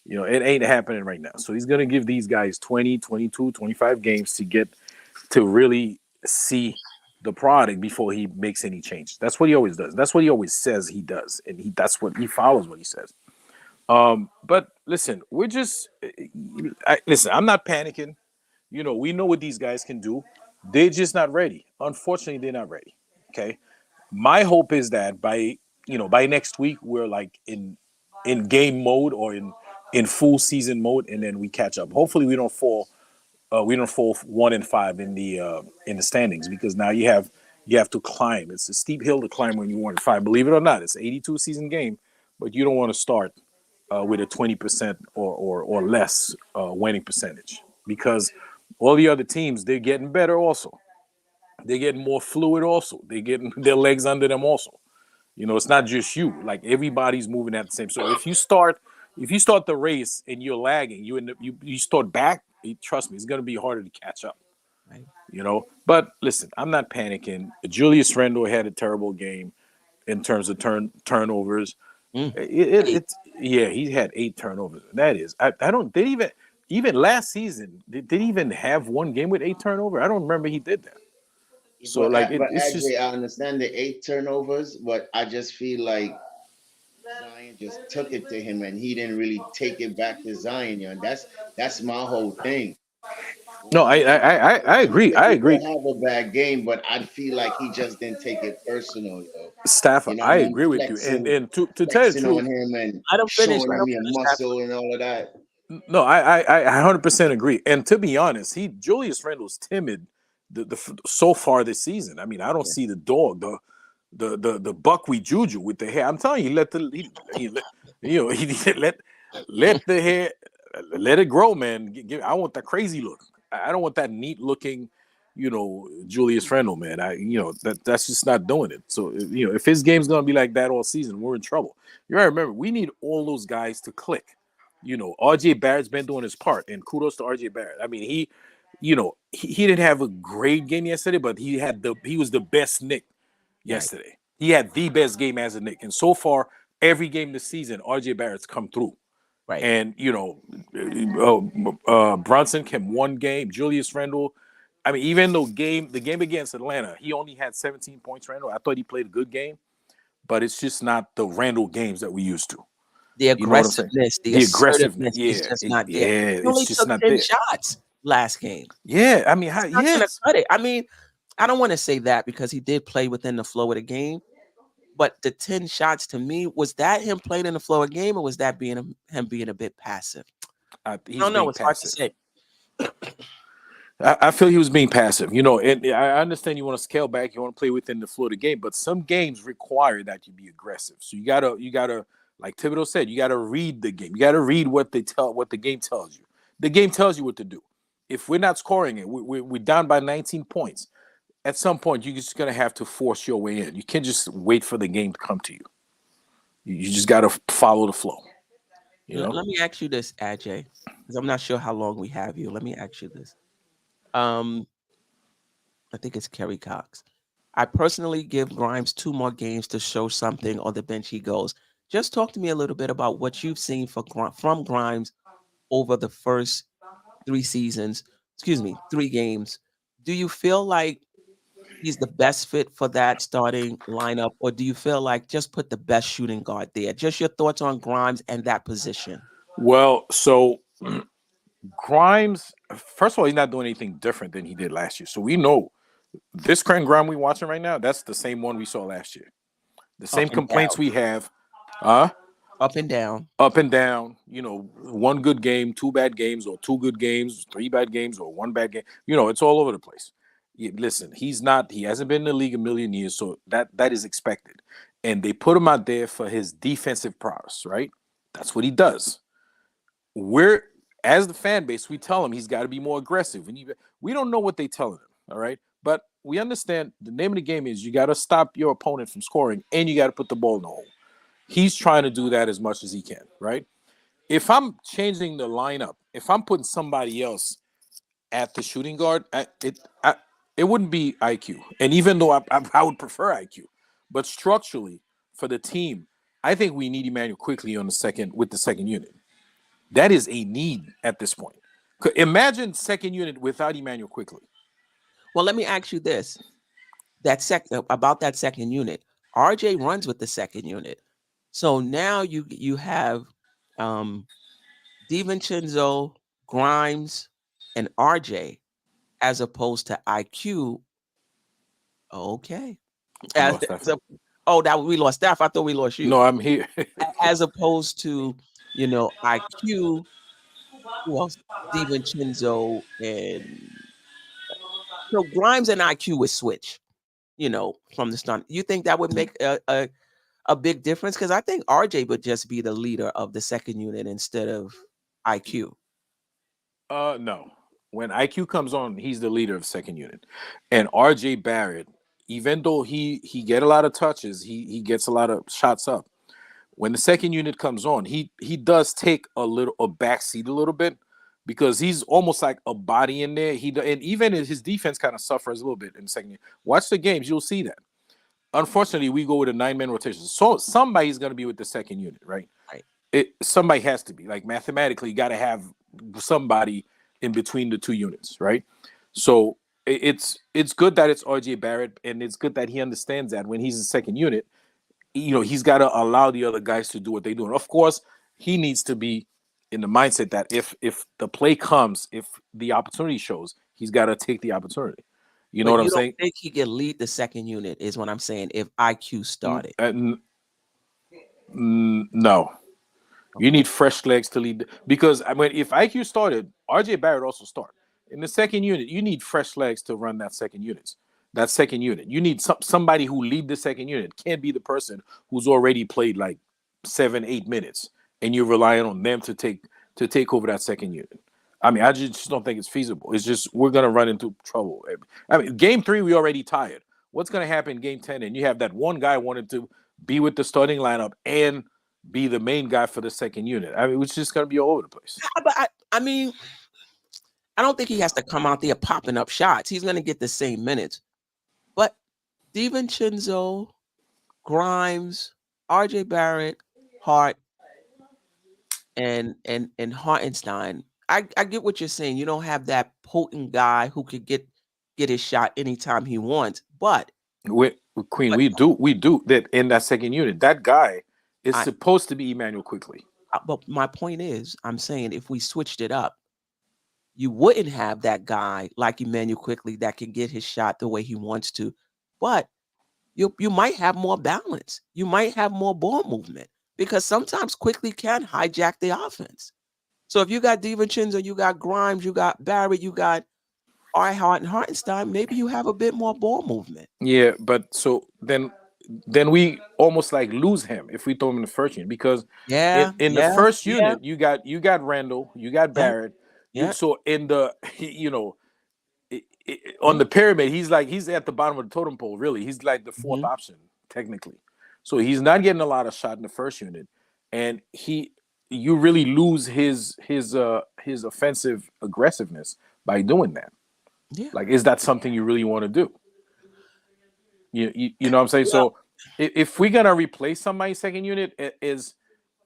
You know, it ain't happening right now. So he's going to give these guys 20, 22, 25 games to get to really see the product before he makes any changes. That's what he always does. That's what he always says he does, and that's what he follows what he says. But listen, listen. I'm not panicking. You know, we know what these guys can do. They're just not ready. Unfortunately, they're not ready. Okay. My hope is that by next week, we're like in game mode or in full season mode, and then we catch up. Hopefully we don't fall 1-5 in the standings, because now you have to climb. It's a steep hill to climb when you 1-5. Believe it or not, it's an 82 season game, but you don't want to start with a 20% or less winning percentage, because all the other teams, they're getting better also. They're getting more fluid also. They're getting their legs under them also. You know, it's not just you. Like, everybody's moving at the same. So if you start the race and you're lagging, you start back, trust me, it's going to be harder to catch up. Right. You know, but listen, I'm not panicking. Julius Randle had a terrible game in terms of turnovers. He had 8 turnovers. That is, I don't. Did even last season, did he even have one game with 8 turnovers? I don't remember he did that. So but it's just. I understand the 8 turnovers, but I just feel like Zion just took it to him, and he didn't really take it back to Zion. You know, that's my whole thing. No, I agree. I agree. Have a bad game, but I feel like he just didn't take it personal, yo. Staffer, You know, I agree with you. And to tell you the truth, on him and I don't finish. showing him your muscle and all of that. No, I 100% agree. And to be honest, Julius Randle's timid so far this season. I mean, I don't see the dog, the buckwheat juju with the hair. I'm telling you, let the hair, let it grow, man. I want that crazy look. I don't want that neat looking, Julius Randle, man. That's just not doing it. So, if his game's gonna be like that all season, we're in trouble. You gotta remember, we need all those guys to click. RJ Barrett's been doing his part, and kudos to RJ Barrett. I mean, he didn't have a great game yesterday, but he was the best Knick yesterday. Right. He had the best game as a Knick, and so far every game this season, RJ Barrett's come through. Right. And Brunson came one game. Julius Randle. I mean, even though the game against Atlanta, he only had 17 points. Randle, I thought he played a good game, but it's just not the Randle games that we used to. The You know what I'm saying? aggressiveness, the The aggressiveness, assertiveness is just not there. yeah, He it's only just took not 10 there. shots last game. Yeah, I mean, It's not gonna yes, cut it. I mean, I don't want to say that because he did play within the flow of the game, but the 10 shots to me, was that him playing in the flow of the game, or was that him being a bit passive? I he's don't know. being It's hard to passive. say. I feel he was being passive, and I understand you want to scale back, you want to play within the flow of the game, but some games require that you be aggressive. So you gotta, like Thibodeau said, you gotta read the game. You gotta read what the game tells you. The game tells you what to do. If we're not scoring it, we're down by 19 points. At some point, you're just gonna have to force your way in. You can't just wait for the game to come to you. You just gotta follow the flow. Let me ask you this, Ajay, because I'm not sure how long we have you. Let me ask you this. I think it's Kerry Cox. I personally give Grimes 2 more games to show something. On the bench he goes. Just talk to me a little bit about what you've seen from Grimes over the first 3 seasons. Excuse me, 3 games. Do you feel like he's the best fit for that starting lineup, or do you feel like just put the best shooting guard there? Just your thoughts on Grimes and that position. Well, so Grimes, first of all, he's not doing anything different than he did last year. So we know this Craig Grimes we're watching right now, that's the same one we saw last year. The Up same and complaints down. we have. Up and down. Up and down, one good game, 2 bad games, or 2 good games, 3 bad games, or 1 bad game. It's all over the place. Listen, he hasn't been in the league a million years, so that is expected. And they put him out there for his defensive prowess, right? That's what he does. As the fan base, we tell him he's got to be more aggressive. And we don't know what they telling him, all right? But we understand the name of the game is you got to stop your opponent from scoring, and you got to put the ball in the hole. He's trying to do that as much as he can, right? If I'm changing the lineup, if I'm putting somebody else at the shooting guard, it wouldn't be IQ. And even though I would prefer IQ, but structurally for the team, I think we need Emmanuel Quickley with the second unit. That is a need at this point. Imagine second unit without Emmanuel Quickley. Well, let me ask you this: about that second unit. RJ runs with the second unit. So now you have DiVincenzo, Grimes, and RJ, as opposed to IQ. Okay. That we lost staff. I thought we lost you. No, I'm here. As opposed to IQ. Who else? DiVincenzo, and so Grimes and IQ would switch. From the start. You think that would make a big difference? Because I think RJ would just be the leader of the second unit instead of IQ. No. When IQ comes on, he's the leader of second unit. And RJ Barrett, even though he get a lot of touches, he gets a lot of shots up. When the second unit comes on, he does take a backseat a little bit because he's almost like a body in there. And even his defense kind of suffers a little bit in the second unit. Watch the games, you'll see that. Unfortunately, we go with a 9-man rotation. So somebody's going to be with the second unit, right? Right. Somebody has to be. Like mathematically, you got to have somebody in between the 2 units, right? So it's good that it's RJ Barrett, and it's good that he understands that when he's in second unit, he's got to allow the other guys to do what they do. And of course, he needs to be in the mindset that if the play comes, if the opportunity shows, he's got to take the opportunity. You know what I'm saying? I think he can lead the second unit is what I'm saying if IQ started. No. You need fresh legs to lead because if IQ started, RJ Barrett also start. In the second unit, you need fresh legs to run that second unit. That second unit. You need somebody who lead the second unit. Can't be the person who's already played like 7-8 minutes and you're relying on them to take over that second unit. I mean, I just don't think it's feasible. It's just we're gonna run into trouble. I mean, game 3 we already tired. What's gonna happen in game 10? And you have that one guy wanted to be with the starting lineup and be the main guy for the second unit. I mean, it's just gonna be all over the place. But I mean, I don't think he has to come out there popping up shots. He's gonna get the same minutes. But DiVincenzo, Grimes, RJ Barrett, Hart, and Hartenstein, I get what you're saying. You don't have that potent guy who could get his shot anytime he wants. But Queen, but we do that in that second unit. That guy is I supposed to be Emmanuel Quickley. but my point is, I'm saying if we switched it up, you wouldn't have that guy like Emmanuel Quickley that can get his shot the way he wants to. But you might have more balance. You might have more ball movement because sometimes Quickley can hijack the offense. So if you got DiVincenzo, you got Grimes, you got Barrett, you got Hart and Hartenstein, maybe you have a bit more ball movement. Yeah, but so then we almost like lose him if we throw him in the first unit because in the first unit you got Randle, you got Barrett. So in the on the pyramid, he's at the bottom of the totem pole. Really, he's like the fourth option technically. So he's not getting a lot of shot in the first unit, and you really lose his offensive aggressiveness by doing that. Yeah. Like, is that something you really want to do? You know what I'm saying? Yeah. So if we're gonna replace somebody's second unit, is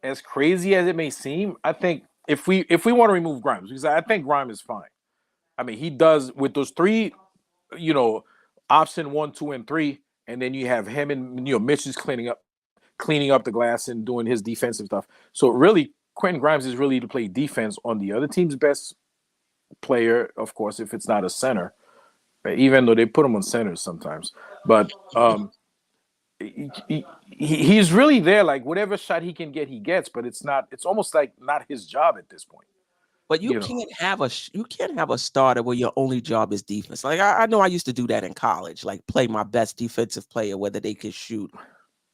as crazy as it may seem, I think if we want to remove Grimes, because I think Grimes is fine. I mean, he does with those three, option 1, 2, and 3, and then you have him and Mitch is cleaning up the glass and doing his defensive stuff. So really, Quentin Grimes is really to play defense on the other team's best player, of course, if it's not a center, even though they put him on centers sometimes. But he's really there, like whatever shot he can get, he gets. But it's almost like not his job at this point. But you can't have a starter where your only job is defense. Like I know I used to do that in college, like play my best defensive player, whether they could shoot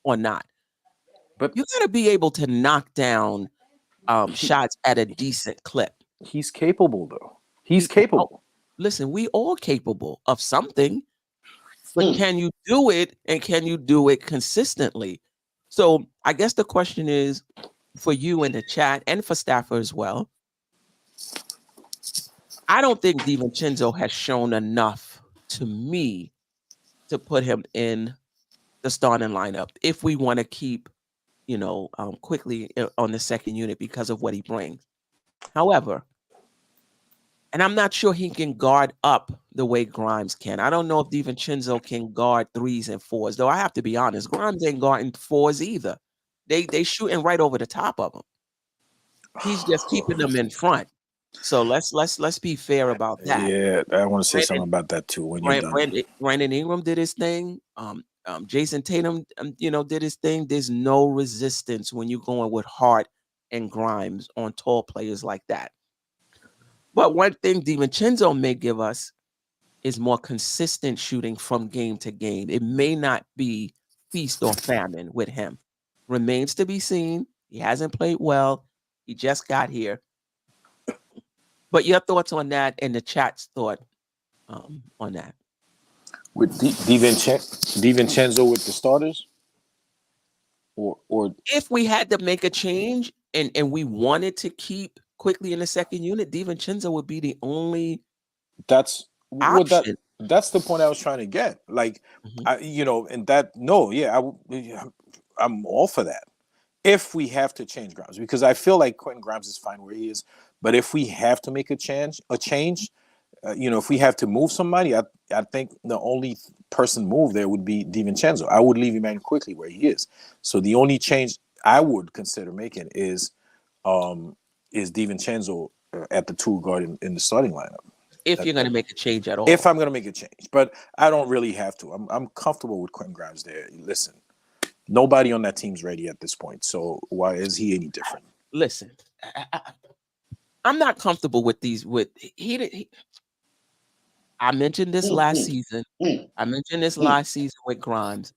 or not. But you got to be able to knock down shots at a decent clip. He's capable, though. He's capable. Listen, we all capable of something, but can you do it, and can you do it consistently? So I guess the question is for you in the chat and for Stafford as well. I don't think DiVincenzo has shown enough to me to put him in the starting lineup if we want to keep, Quickley on the second unit because of what he brings. However, and I'm not sure he can guard up the way Grimes can. I don't know if DiVincenzo can guard 3s and 4s, though I have to be honest. Grimes ain't guarding 4s either. They shooting right over the top of him. He's just keeping them in front. So let's be fair about that. Yeah, I want to say something about that too. When you're done. Brandon Ingram did his thing. Jason Tatum, did his thing. There's no resistance when you're going with Hart and Grimes on tall players like that. But one thing DiVincenzo may give us is more consistent shooting from game to game. It may not be feast or famine with him. Remains to be seen. He hasn't played well. He just got here. But your thoughts on that and the chat's thought on that? With DiVincenzo with the starters? Or if we had to make a change and we wanted to keep Quickley in the second unit, DiVincenzo would be the only that's option. That's the point I was trying to get. Like, I'm all for that. If we have to change Grimes, because I feel like Quentin Grimes is fine where he is, but if we have to make a change, if we have to move somebody, I think the only person moved there would be DiVincenzo. I would leave Emmanuel Quickley where he is. So the only change I would consider making is DiVincenzo at the 2 guard in the starting lineup. If you're going to make a change at all. If I'm going to make a change, but I don't really have to. I'm comfortable with Quentin Grimes there. Listen, nobody on that team's ready at this point. So why is he any different? Listen, I'm not comfortable with these. I mentioned this last season. With Grimes.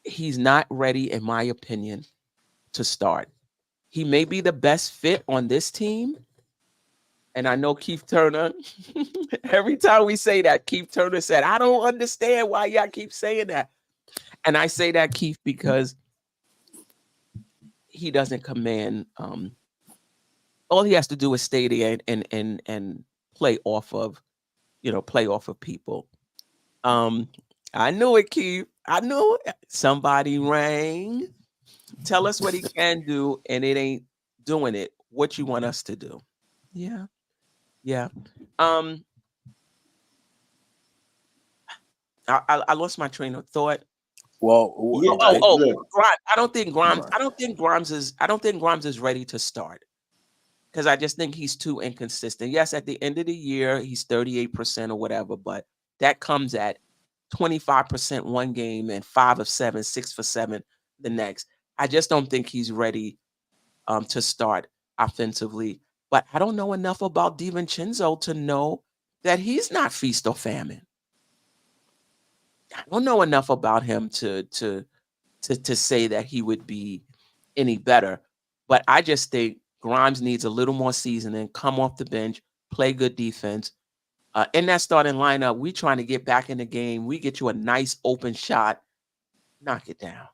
He's not ready, in my opinion, to start. He may be the best fit on this team. And I know Keith Turner, every time we say that, Keith Turner said, I don't understand why y'all keep saying that. And I say that, Keith, because he doesn't command. All he has to do is stay there and play off of people. I knew it, Keith. I knew it. Somebody rang. Tell us what he can do, and it ain't doing it, what you want us to do. Yeah. I lost my train of thought. Well, Yeah, Grimes. I don't think Grimes is ready to start, because I just think he's too inconsistent. Yes, at the end of the year, he's 38% or whatever, but that comes at 25% one game and 5 of 7, 6 for 7 the next. I just don't think he's ready to start offensively. But I don't know enough about DiVincenzo to know that he's not feast or famine. I don't know enough about him to say that he would be any better. But I just think Grimes needs a little more seasoning, come off the bench, play good defense. In that starting lineup, we trying to get back in the game. We get you a nice open shot, knock it down.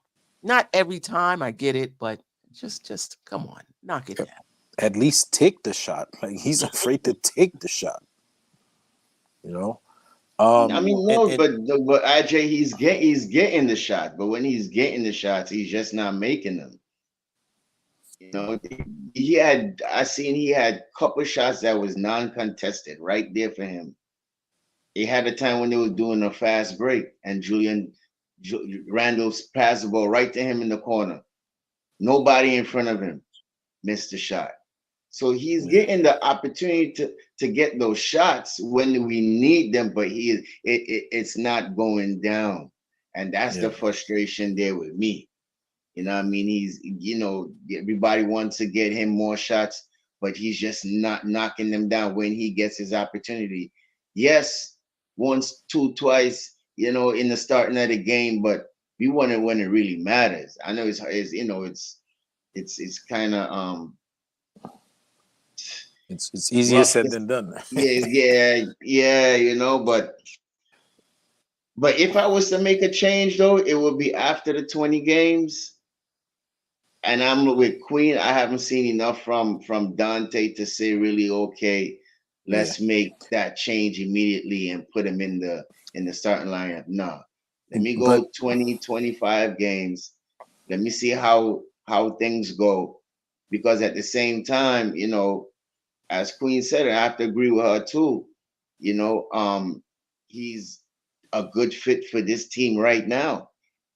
Not every time, I get it, but just come on, knock it down. At least take the shot. Like, he's afraid to take the shot. You know. I mean, no, but IJ, he's getting the shot, but when he's getting the shots, he's just not making them. You know, he had a couple shots that was non-contested right there for him. He had a time when they were doing a fast break, and Randle passed the ball right to him in the corner. Nobody in front of him missed the shot. So he's getting the opportunity to get those shots when we need them, but it's not going down. And that's the frustration there with me. You know what I mean? He's, everybody wants to get him more shots, but he's just not knocking them down when he gets his opportunity. Yes, once, twice, in the starting of the game, but we want it when it really matters. I know it's kind of it's easier said than done. But if I was to make a change, though, it would be after the 20 games. And I'm with Queen. I haven't seen enough from Dante to say really, okay, let's make that change immediately and put him in the starting lineup. No, let me go 20, 25 games. Let me see how things go. Because at the same time, as Queen said, I have to agree with her too. He's a good fit for this team right now.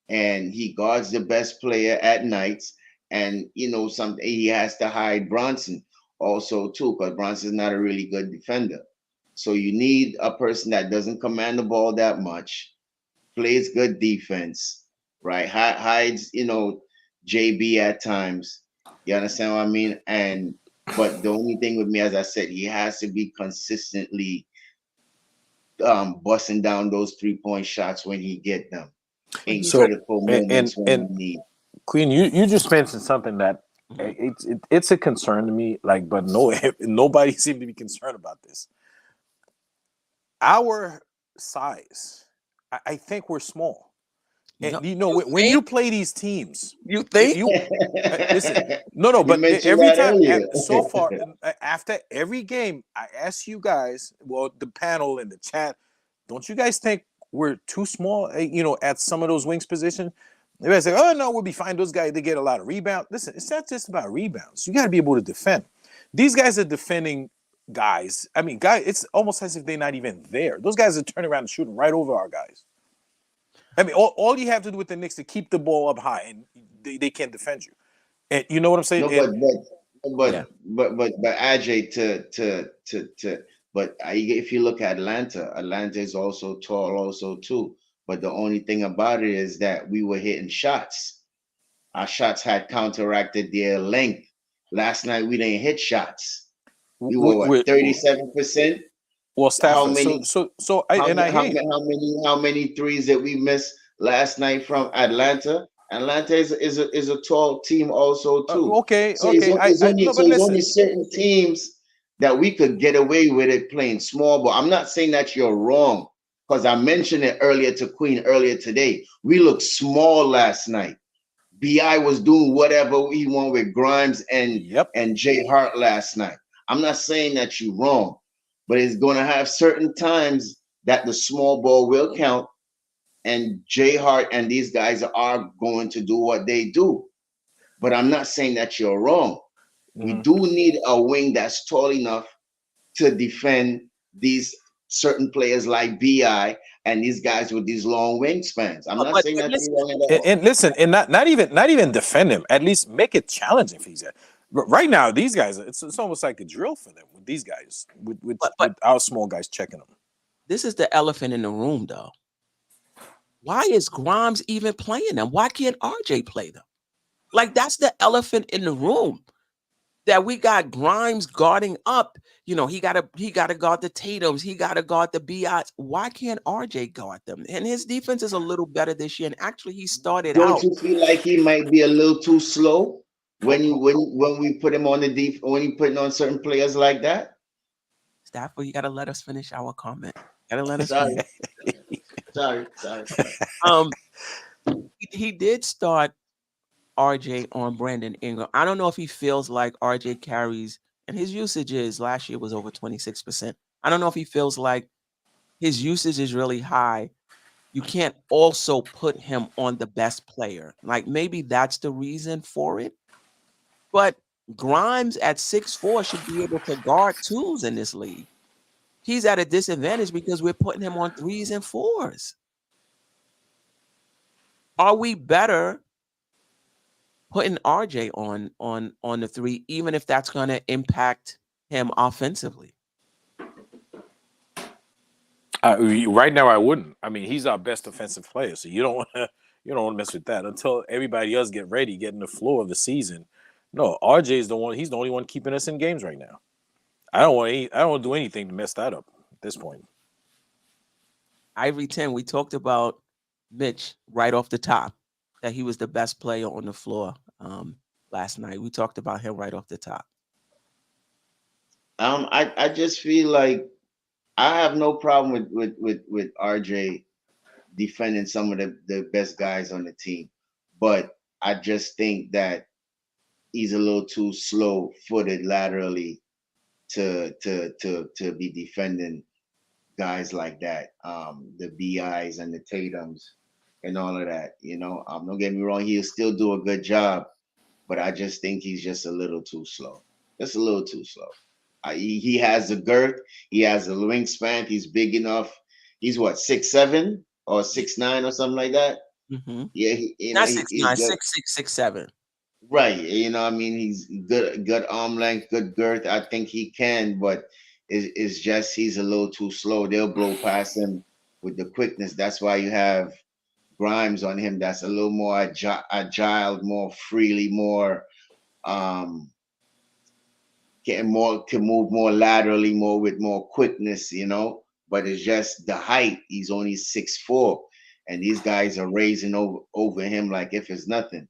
And he guards the best player at nights. And, he has to hide Brunson also too, because Brunson's not a really good defender. So you need a person that doesn't command the ball that much, plays good defense, right? Hides, JB at times. You understand what I mean? But the only thing with me, as I said, he has to be consistently busting down those 3-point shots when he get them in critical moments when we need. Queen, you just mentioned something that it's a concern to me. Like, but nobody seemed to be concerned about this. Our size, I think we're small. And when you play these teams, you think listen, no, but every time so far after every game, I ask you guys, well, the panel and the chat, don't you guys think we're too small? At some of those wings position, they say, "Oh no, we'll be fine." Those guys, they get a lot of rebounds. Listen, it's not just about rebounds. You got to be able to defend. These guys are defending guys. I mean, it's almost as if they're not even there. Those guys are turning around and shooting right over our guys. I mean, all you have to do with the Knicks to keep the ball up high, and they can't defend you. And you know what I'm saying? But Ajay, but if you look at Atlanta is also tall, also too. But the only thing about it is that we were hitting shots. Our shots had counteracted their length. Last night we didn't hit shots. We were 37%. Well, Stafford, how many threes that we missed last night from Atlanta? Atlanta is a tall team also too. There's only certain teams that we could get away with it playing small ball. I'm not saying that you're wrong, because I mentioned it earlier to Queen earlier today. We looked small last night. BI was doing whatever he wanted with Grimes and Jay Hart last night. I'm not saying that you're wrong, but it's going to have certain times that the small ball will count, and Jay Hart and these guys are going to do what they do. But I'm not saying that you're wrong. We do need a wing that's tall enough to defend these certain players like BI and these guys with these long wingspans. I'm not saying that and listen, and not even defend him. At least make it challenging for these guys. Right now, these guys, it's almost like a drill for them with these guys, with our small guys checking them. This is the elephant in the room, though. Why is Grimes even playing them? Why can't RJ play them? Like, that's the elephant in the room. That we got Grimes guarding up. You know, he gotta guard the Tatums. He gotta guard the BIs. Why can't RJ guard them? And his defense is a little better this year. And actually, he started out. Don't you feel like he might be a little too slow when we put him on the when you putting on certain players like that? Stafford, you gotta let us finish our comment. You gotta let us. Sorry. He did start RJ on Brandon Ingram. I don't know if he feels like RJ carries, and his usage is last year was over 26%. I don't know if he feels like his usage is really high. You can't also put him on the best player. Like, maybe that's the reason for it. But Grimes at 6'4" should be able to guard twos in this league. He's at a disadvantage because we're putting him on 3s and 4s. Are we better putting RJ on the 3, even if that's going to impact him offensively? Right now, I wouldn't. I mean, he's our best offensive player, so you don't want to mess with that until everybody else get ready, get in the flow of the season. No, RJ is the one. He's the only one keeping us in games right now. I don't want to do anything to mess that up at this point. Ivory 10, we talked about Mitch right off the top, that he was the best player on the floor last night. We talked about him right off the top. I just feel like I have no problem with RJ defending some of the best guys on the team, but I just think that he's a little too slow-footed laterally to be defending guys like that, the BIs and the Tatums and all of that. You know, don't get me wrong, he'll still do a good job, but I just think he's just a little too slow. Just a little too slow. He has the girth. He has the wingspan. He's big enough. He's what, 6'7" or 6'9" or something like that. Mm-hmm. Yeah, not 6'9", 6'6", 6'7". Right. You know, I mean, he's good arm length, good girth. I think he can, but it's just he's a little too slow. They'll blow past him with the quickness. That's why you have Grimes on him. That's a little more agile, more freely, more can move more laterally, more with more quickness, you know. But it's just the height. He's only 6'4", and these guys are raising over him like if it's nothing.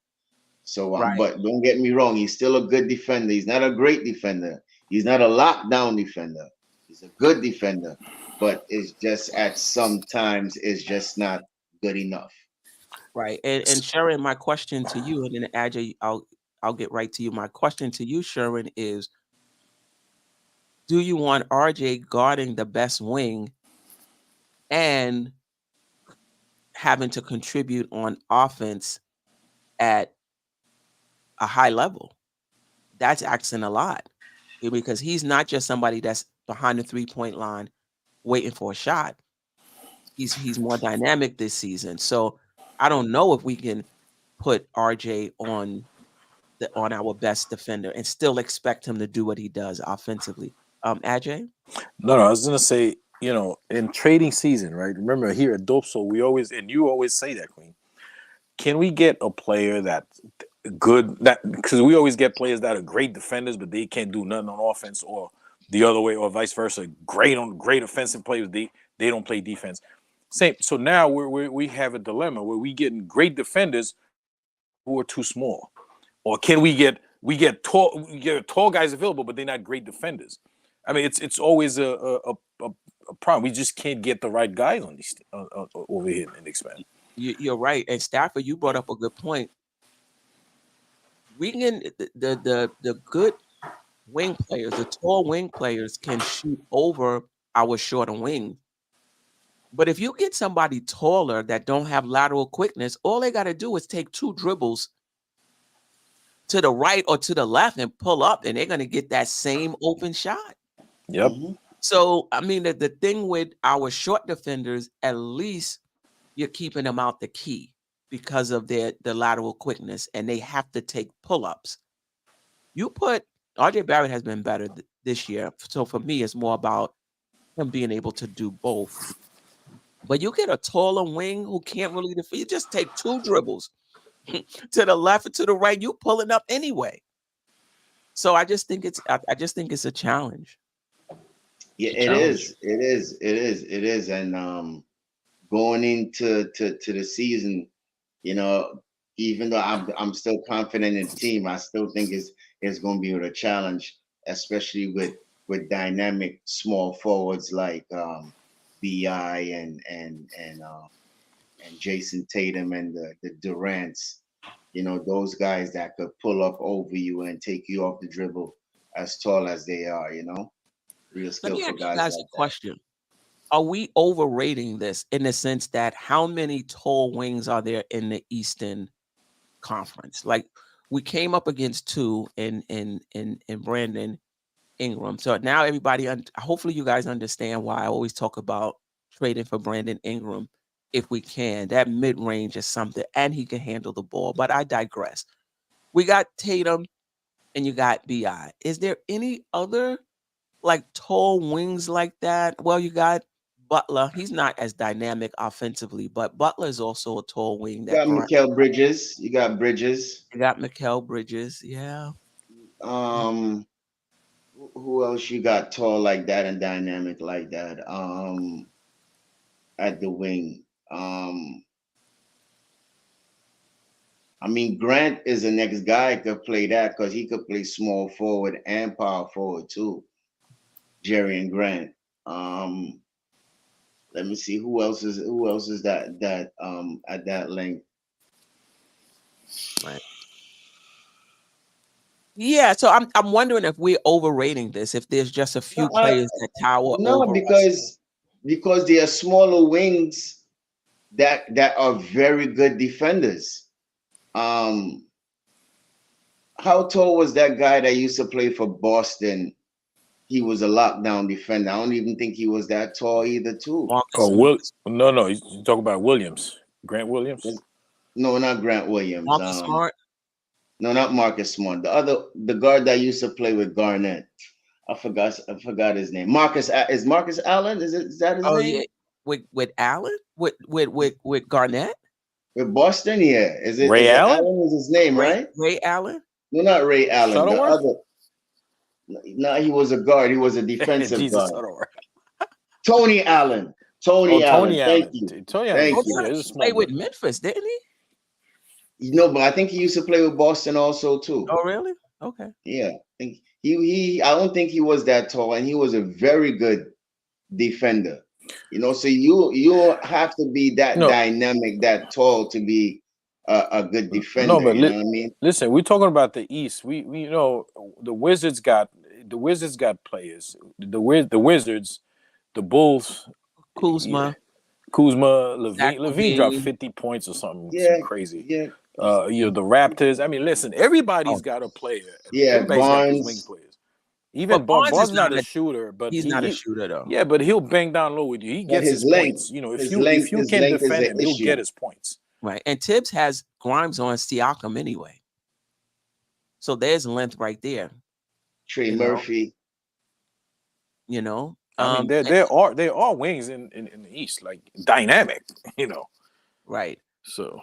So, Right. But don't get me wrong, he's still a good defender. He's not a great defender. He's not a lockdown defender. He's a good defender, but it's just at sometimes it's just not good enough. Right. And Sharon, my question to you, and then Ajay, I'll get right to you. My question to you, Sharon, is: do you want RJ guarding the best wing and having to contribute on offense at a high level? That's asking a lot, because he's not just somebody that's behind the 3-point line waiting for a shot. He's more dynamic this season. So I don't know if we can put RJ on our best defender and still expect him to do what he does offensively. Ajay? No, I was gonna say, you know, in trading season, right? Remember here at Dope Soul, you always say that, Queen. Can we get a player that's good? Because we always get players that are great defenders, but they can't do nothing on offense, or the other way, or vice versa. Great offensive players, they don't play defense. Same. So now we have a dilemma where we getting great defenders who are too small, or can we get tall guys available, but they're not great defenders? I mean, it's always a problem. We just can't get the right guys on these over here in Knicks, man. You're right. And Stafford, you brought up a good point. We can the good wing players, the tall wing players, can shoot over our shorter wing. But if you get somebody taller that don't have lateral quickness, all they got to do is take 2 dribbles to the right or to the left and pull up, and they're going to get that same open shot. Yep. So, I mean, the thing with our short defenders, at least you're keeping them out the key because of the lateral quickness, and they have to take pull-ups. You put RJ Barrett has been better this year. So for me, it's more about him being able to do both. But you get a taller wing who can't really defend. You just take 2 dribbles to the left or to the right. You pulling up anyway. So I just think it's a challenge. Yeah, it is. And going into the season, you know, even though I'm still confident in the team, I still think it's going to be a challenge, especially with dynamic small forwards like BI and Jason Tatum and the Durants. You know, those guys that could pull up over you and take you off the dribble as tall as they are, you know. Real Let me skillful ask you guys guys like a question. Are we overrating this in the sense that how many tall wings are there in the Eastern Conference? Like, we came up against 2 in Brandon Ingram. So now everybody, hopefully you guys understand why I always talk about trading for Brandon Ingram if we can. That mid-range is something, and he can handle the ball. But I digress. We got Tatum and you got BI. Is there any other like tall wings like that? Well, you got Butler. He's not as dynamic offensively, but Butler is also a tall wing. You got Mikal Bridges. You got Bridges. You got Mikal Bridges. Yeah. Who else you got tall like that and dynamic like that? At the wing. I mean, Grant is the next guy could play that because he could play small forward and power forward too. Jerry and Grant. Let me see who else is that at that length. Right. Yeah, so I'm wondering if we're overrating this, if there's just a few players that tower over us. Because they are smaller wings that are very good defenders. How tall was that guy that used to play for Boston? He was a lockdown defender. I don't even think he was that tall either, too. No, you talk about Williams, Grant Williams. No, not Grant Williams. Marcus Smart. No, not Marcus Smart. The guard that used to play with Garnett. I forgot his name. Marcus Allen? Is that his name? Yeah. With Allen? With Garnett? With Boston, yeah. Ray Allen? Allen is his name, right? Ray Allen? No, not Ray Allen. Shuttleworth? The other. No, he was a guard. He was a defensive guard. Tony Allen. Tony Allen. Thank you. Tony Allen. He played with Memphis, didn't he? No, but I think he used to play with Boston also too. Oh, really? Okay. Yeah. I don't think he was that tall, and he was a very good defender. You know, so you have to be that dynamic, that tall to be a good defender. No, but you know what I mean? Listen, we're talking about the East. We know the Wizards got players. The Wizards, the Bulls, Kuzma, Levine dropped 50 points or something crazy. Yeah. The Raptors. I mean, listen, everybody's got a player. Yeah, Barnes. Wing players. Even Barnes is not a shooter, but he's not a shooter though. Yeah, but he'll bang down low with you. He gets his points. You know, if you can't defend him, he'll get his points. Right. And Tibbs has Grimes on Siakam anyway. So there's length right there. Trey Murphy. You know. I mean, there are wings in the East, like dynamic, you know. Right. So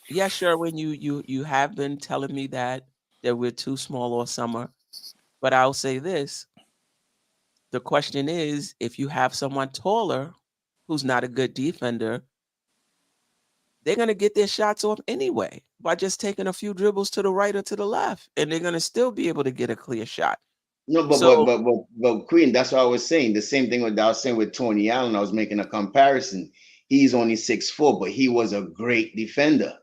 yeah, Sherwin, you have been telling me that we're too small all summer. But I'll say this. The question is, if you have someone taller who's not a good defender, they're going to get their shots off anyway by just taking a few dribbles to the right or to the left, and they're going to still be able to get a clear shot. No, but Queen, that's what I was saying. The same thing I was saying with Tony Allen. I was making a comparison. He's only 6'4", but he was a great defender.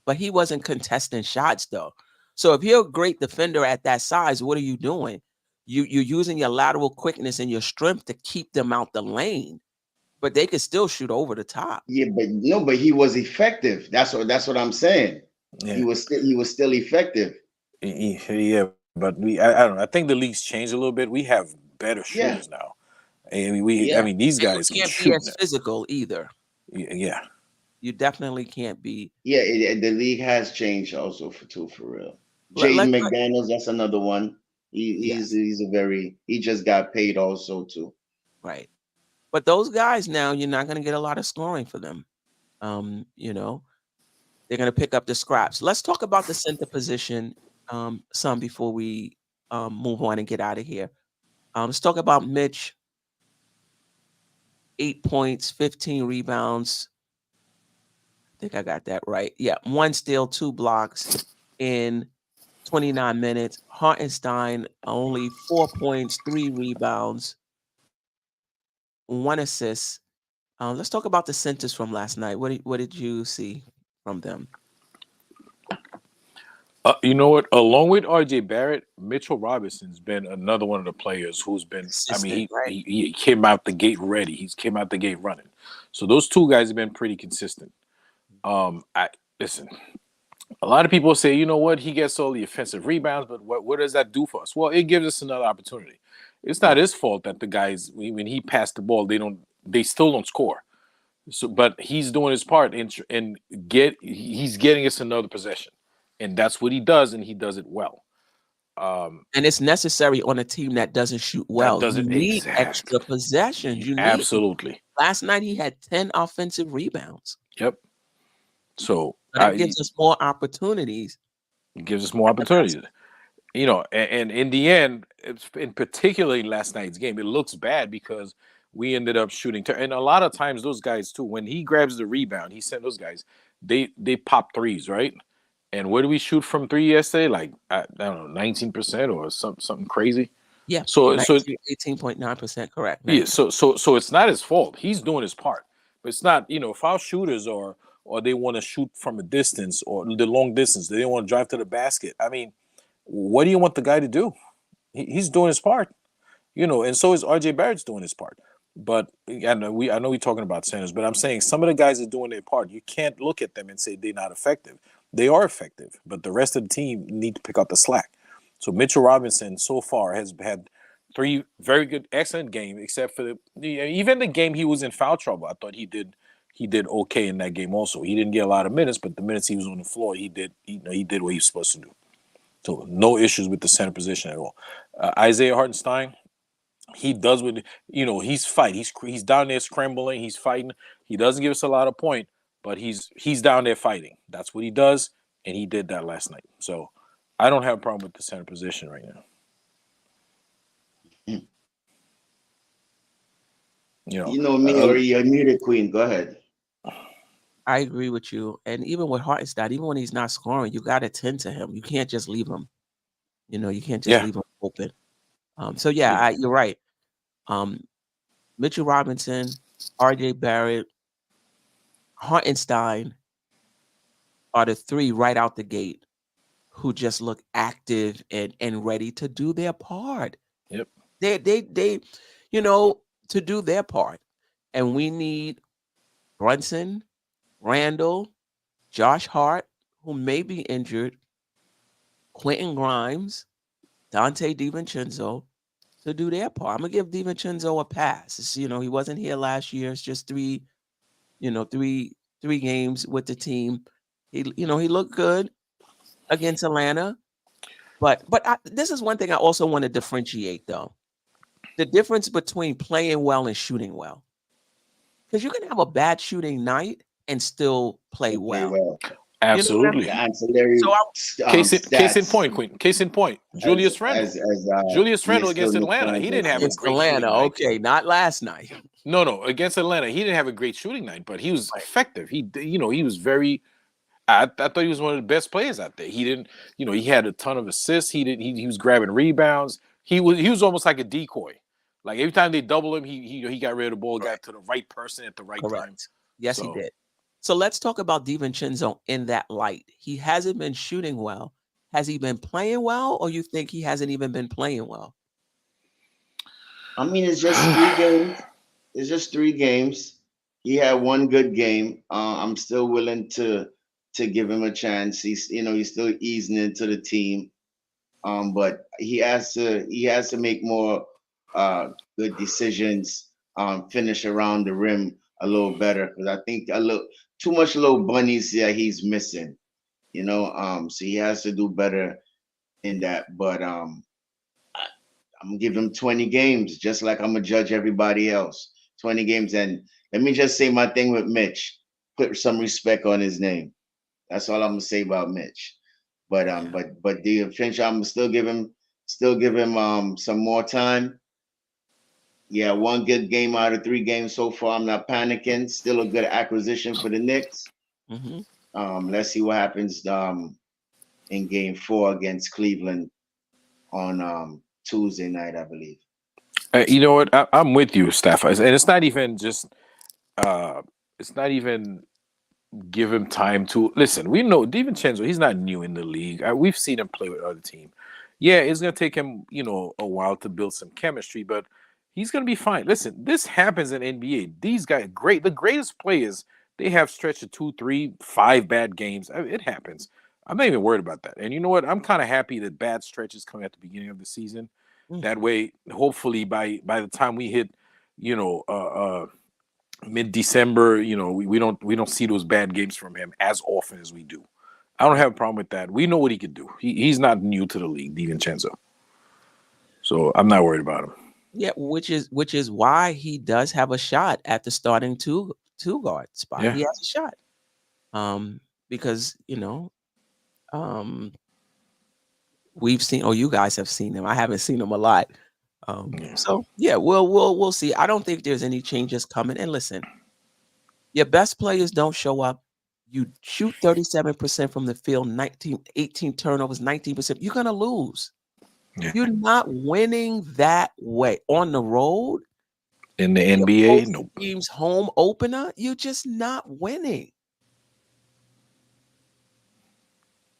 But he wasn't contesting shots, though. So if you're a great defender at that size, what are you doing? You're using your lateral quickness and your strength to keep them out the lane. But they could still shoot over the top. Yeah, but he was effective. That's what I'm saying. Yeah. he was still effective. Yeah, but I don't know. I think the league's changed a little bit. We have better Yeah, shooters now. I mean, yeah. these And you guys can can't be shoot as now. physical either. Yeah. You definitely can't be. Yeah, the league has changed also for real. Let, Jaden let, McDaniels, that's another one. yes, He just got paid also too. right. But those guys now, you're not going to get a lot of scoring for them. You know, they're going to pick up the scraps. Let's talk about the center position some before we move on and get out of here. Let's talk about Mitch. 8 points, 15 rebounds. I think I got that right. Yeah, 1 steal, 2 blocks in 29 minutes. Hartenstein only 4 points, 3 rebounds, 1 assist. Let's talk about the centers from last night. What did you see from them? You know what? Along with RJ Barrett, Mitchell Robinson's been another one of the players who's been. I mean, Consistent, right? he came out the gate ready. He's came out the gate running. So those two guys have been pretty consistent. I listen. A lot of people say, you know what? He gets all the offensive rebounds, but what does that do for us? Well, it gives us another opportunity. It's not his fault that the guys, when he passed the ball, they still don't score. So, but he's doing his part and he's getting us another possession, and that's what he does, and he does it well. And it's necessary on a team that doesn't shoot That well. You doesn't need extra exactly. possessions. You need Absolutely. Last night he had 10 offensive rebounds. Yep. So that gives us more opportunities. It gives us more opportunities. You know, and in the end, in particularly last night's game, it looks bad because we ended up shooting. And a lot of times those guys too, when he grabs the rebound, he sent those guys, they pop threes, right? And where do we shoot from three yesterday? Like I don't know, 19% or something crazy. Yeah. So 18.9% correct. 19. Yeah. So it's not his fault. He's doing his part. But it's not, if our shooters or they want to shoot from a distance or the long distance, they don't want to drive to the basket. I mean, what do you want the guy to do? He's doing his part, and so is RJ Barrett's doing his part. But I know we're talking about centers, but I'm saying some of the guys are doing their part. You can't look at them and say they're not effective. They are effective, but the rest of the team need to pick up the slack. So Mitchell Robinson so far has had 3 very good, excellent games, except for even the game he was in foul trouble. I thought he did okay in that game also. He didn't get a lot of minutes, but the minutes he was on the floor, he did what he was supposed to do. So no issues with the center position at all. Isaiah Hartenstein, he does what he's fighting. He's down there scrambling. He's fighting. He doesn't give us a lot of point, but he's down there fighting. That's what he does, and he did that last night. So I don't have a problem with the center position right now. You know me, or you're muted, Queen. Go ahead. I agree with you. And even with Hartenstein, even when he's not scoring, you got to tend to him. You can't just leave him. You can't just leave him open. You're right. Mitchell Robinson, RJ Barrett, Hartenstein are the 3 right out the gate who just look active and ready to do their part. Yep. They to do their part. And we need Brunson, Randle, Josh Hart, who may be injured, Quentin Grimes, Dante DiVincenzo to do their part. I'm gonna give DiVincenzo a pass. He wasn't here last year. It's just 3 games with the team. He looked good against Atlanta. But this is one thing I also want to differentiate, though. The difference between playing well and shooting well. Because you can have a bad shooting night and still play well. Absolutely. Case in point, Queen. Case in point. Julius Randle. Julius Randle against Atlanta. He didn't have a great shooting night. Okay, not last night. No. Against Atlanta, he didn't have a great shooting night, but he was effective. He was very. I thought he was one of the best players out there. He didn't. He had a ton of assists. He was grabbing rebounds. He was almost like a decoy. Like every time they double him, he got rid of the ball, got to the right person at the right time. Yes, he did. So let's talk about DiVincenzo in that light. He hasn't been shooting well. Has he been playing well, or you think he hasn't even been playing well? I mean, it's just 3 games. It's just 3 games. He had 1 good game. I'm still willing to to give him a chance. He's still easing into the team. But he has to make more good decisions, finish around the rim a little better, because I think a little too much little bunnies that he's missing, so he has to do better in that. But I'm gonna give him 20 games, just like I'm gonna judge everybody else. 20 games, and let me just say my thing with Mitch. Put some respect on his name. That's all I'm gonna say about Mitch. But the Finch, I'm still give him some more time. Yeah, one good game out of 3 games so far. I'm not panicking. Still a good acquisition for the Knicks. Let's see what happens in game 4 against Cleveland on Tuesday night, I believe. You know what? I'm with you, Steph. And it's not even just give him time to listen. We know DiVincenzo, he's not new in the league. We've seen him play with other teams. Yeah, it's gonna take him, a while to build some chemistry, but he's gonna be fine. Listen, this happens in NBA. These guys, the greatest players, they have stretch of 2, 3, 5 bad games. It happens. I'm not even worried about that. And you know what? I'm kind of happy that bad stretches come at the beginning of the season. That way, hopefully by the time we hit, mid-December, we don't see those bad games from him as often as we do. I don't have a problem with that. We know what he could do. He's not new to the league, DiVincenzo. So I'm not worried about him. Yeah, which is why he does have a shot at the starting two guard spot. Yeah. He has a shot. Because we've seen, you guys have seen him. I haven't seen him a lot. So yeah, we'll see. I don't think there's any changes coming. And listen, your best players don't show up. You shoot 37% from the field, 18 turnovers, 19%. You're gonna lose. Yeah. You're not winning that way on the road. In the NBA, no. Team's home opener, you're just not winning.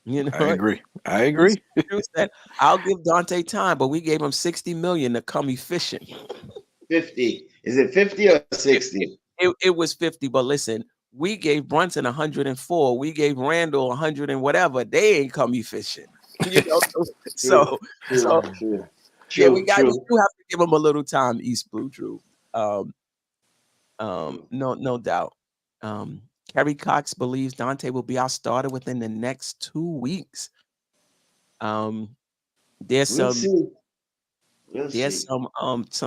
I agree. I'll give Dante time, but we gave him $60 million to come efficient. 50. Is it 50 or 60? It was 50, but listen, we gave Brunson 104. We gave Randle 100 and whatever. They ain't come efficient. So yeah, we do have to give him a little time, East Blue Drew. No doubt. Kerry Cox believes Dante will be our starter within the next 2 weeks. There's some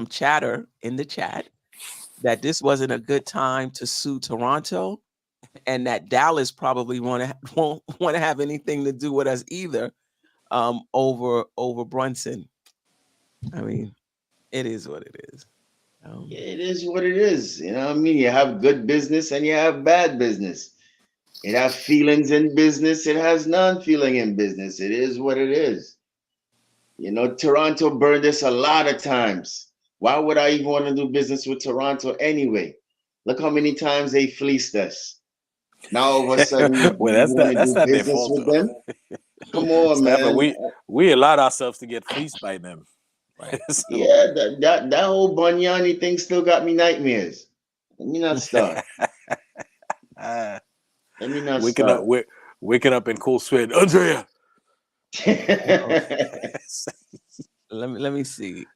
chatter in the chat that this wasn't a good time to sue Toronto, and that Dallas probably won't want to have anything to do with us either. Over Brunson. I mean, it is what it is. It is what it is. You know what I mean? You have good business and you have bad business. It has feelings in business. It has non-feeling in business. It is what it is. Toronto burned us a lot of times. Why would I even want to do business with Toronto anyway? Look how many times they fleeced us. Now all of a sudden, well, that's not their fault with them. Come on, man. We allowed ourselves to get fleeced by them. Right? So. Yeah, that whole Banyani thing still got me nightmares. Let me not start. Let me not start. Waking up in cold sweat. Andrea. Let me see.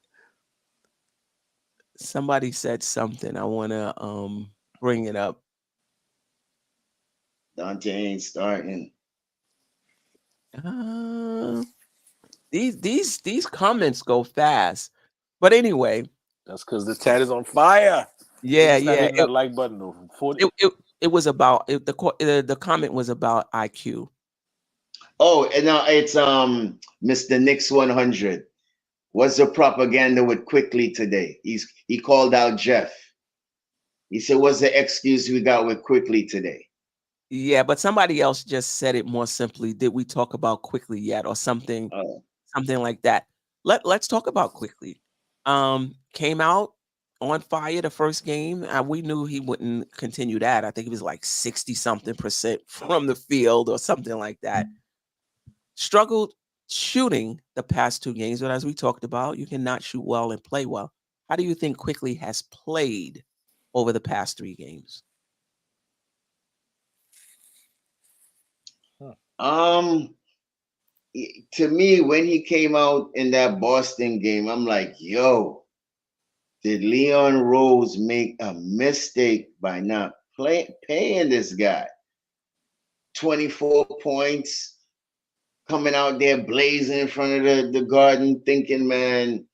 Somebody said something. I want to bring it up. Dante ain't starting. These comments go fast, but anyway, that's because the chat is on fire. Yeah. That like button though. It was about the comment was about IQ. Oh, and now it's Mr. Knicks 100. What's the propaganda with Quickley today? He called out Geoff. He said, "What's the excuse we got with Quickley today?" Yeah, but somebody else just said it more simply. Did we talk about Quickley yet, or something? Something like that. Let's talk about Quickley. Came out on fire the first game. We knew he wouldn't continue that. I think he was like 60-something% from the field or something like that. Struggled shooting the past 2 games, but as we talked about, you cannot shoot well and play well. How do you think Quickley has played over the past 3 games? To me, when he came out in that Boston game, I'm like, yo, did Leon Rose make a mistake by not paying this guy? 24 points, coming out there blazing in front of the Garden, thinking, man,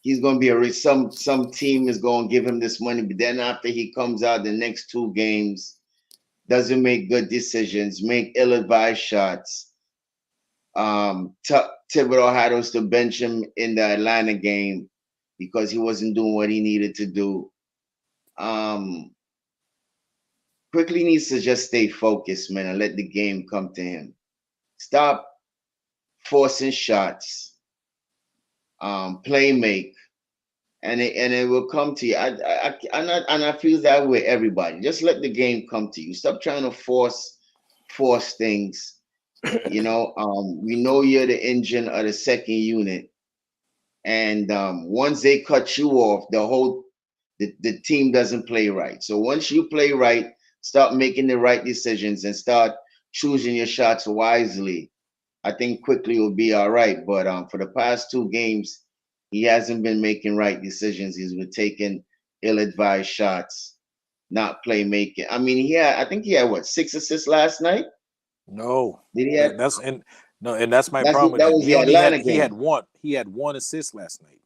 he's gonna be some team is gonna give him this money. But then after he comes out the next 2 games, doesn't make good decisions, make ill-advised shots. Thibodeau had us to bench him in the Atlanta game because he wasn't doing what he needed to do. Quickley needs to just stay focused, man, and let the game come to him. Stop forcing shots. Play make, and it will come to you. I feel that way. Everybody, just let the game come to you. Stop trying to force things. We know you're the engine of the second unit, and once they cut you off, the team doesn't play right. So once you play right, start making the right decisions and start choosing your shots wisely. I think Quickley will be all right. But for the past 2 games, he hasn't been making right decisions. He's been taking ill-advised shots, not playmaking. I mean, I think he had 6 assists last night? No. Did he have? And that's my problem with that him. was the Atlanta game. He had 1 assist last night.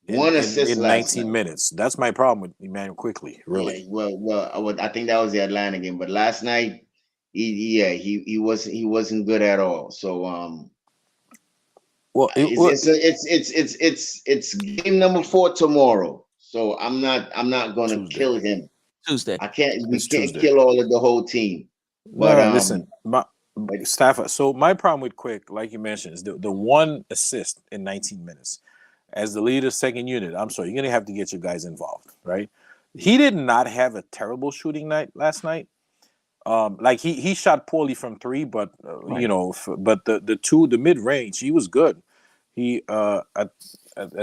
One assist in last 19 night. minutes. That's my problem with Emmanuel Quickley, really. Yeah, well, I think that was the Atlanta game. But last night, he wasn't good at all. So it's game number 4 tomorrow. So I'm not gonna kill him. Tuesday. We can't kill the whole team. But listen, Stafford. So my problem with Quick, like you mentioned, is the 1 assist in 19 minutes. As the leader, second unit, I'm sorry, you're gonna have to get your guys involved, right? He did not have a terrible shooting night last night. Like he shot poorly from 3, but Right. But the mid range, he was good. He I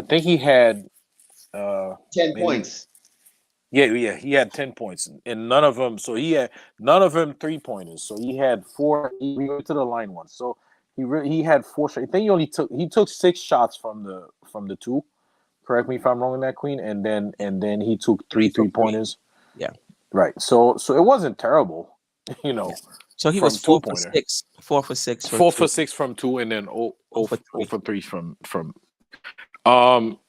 think he had 10 points. Yeah, he had 10 points, and none of them. So he had none of them 3-pointers. So he had 4. He went to the line once. So he had 4 shots. I think he took 6 shots from the 2. Correct me if I'm wrong in that, Queen. And then he took 3 3-pointers. Yeah. Right. So it wasn't terrible, So he was 4 for 6. 4 for 6. 4 for 6 from 2, and then 0 for 3 from.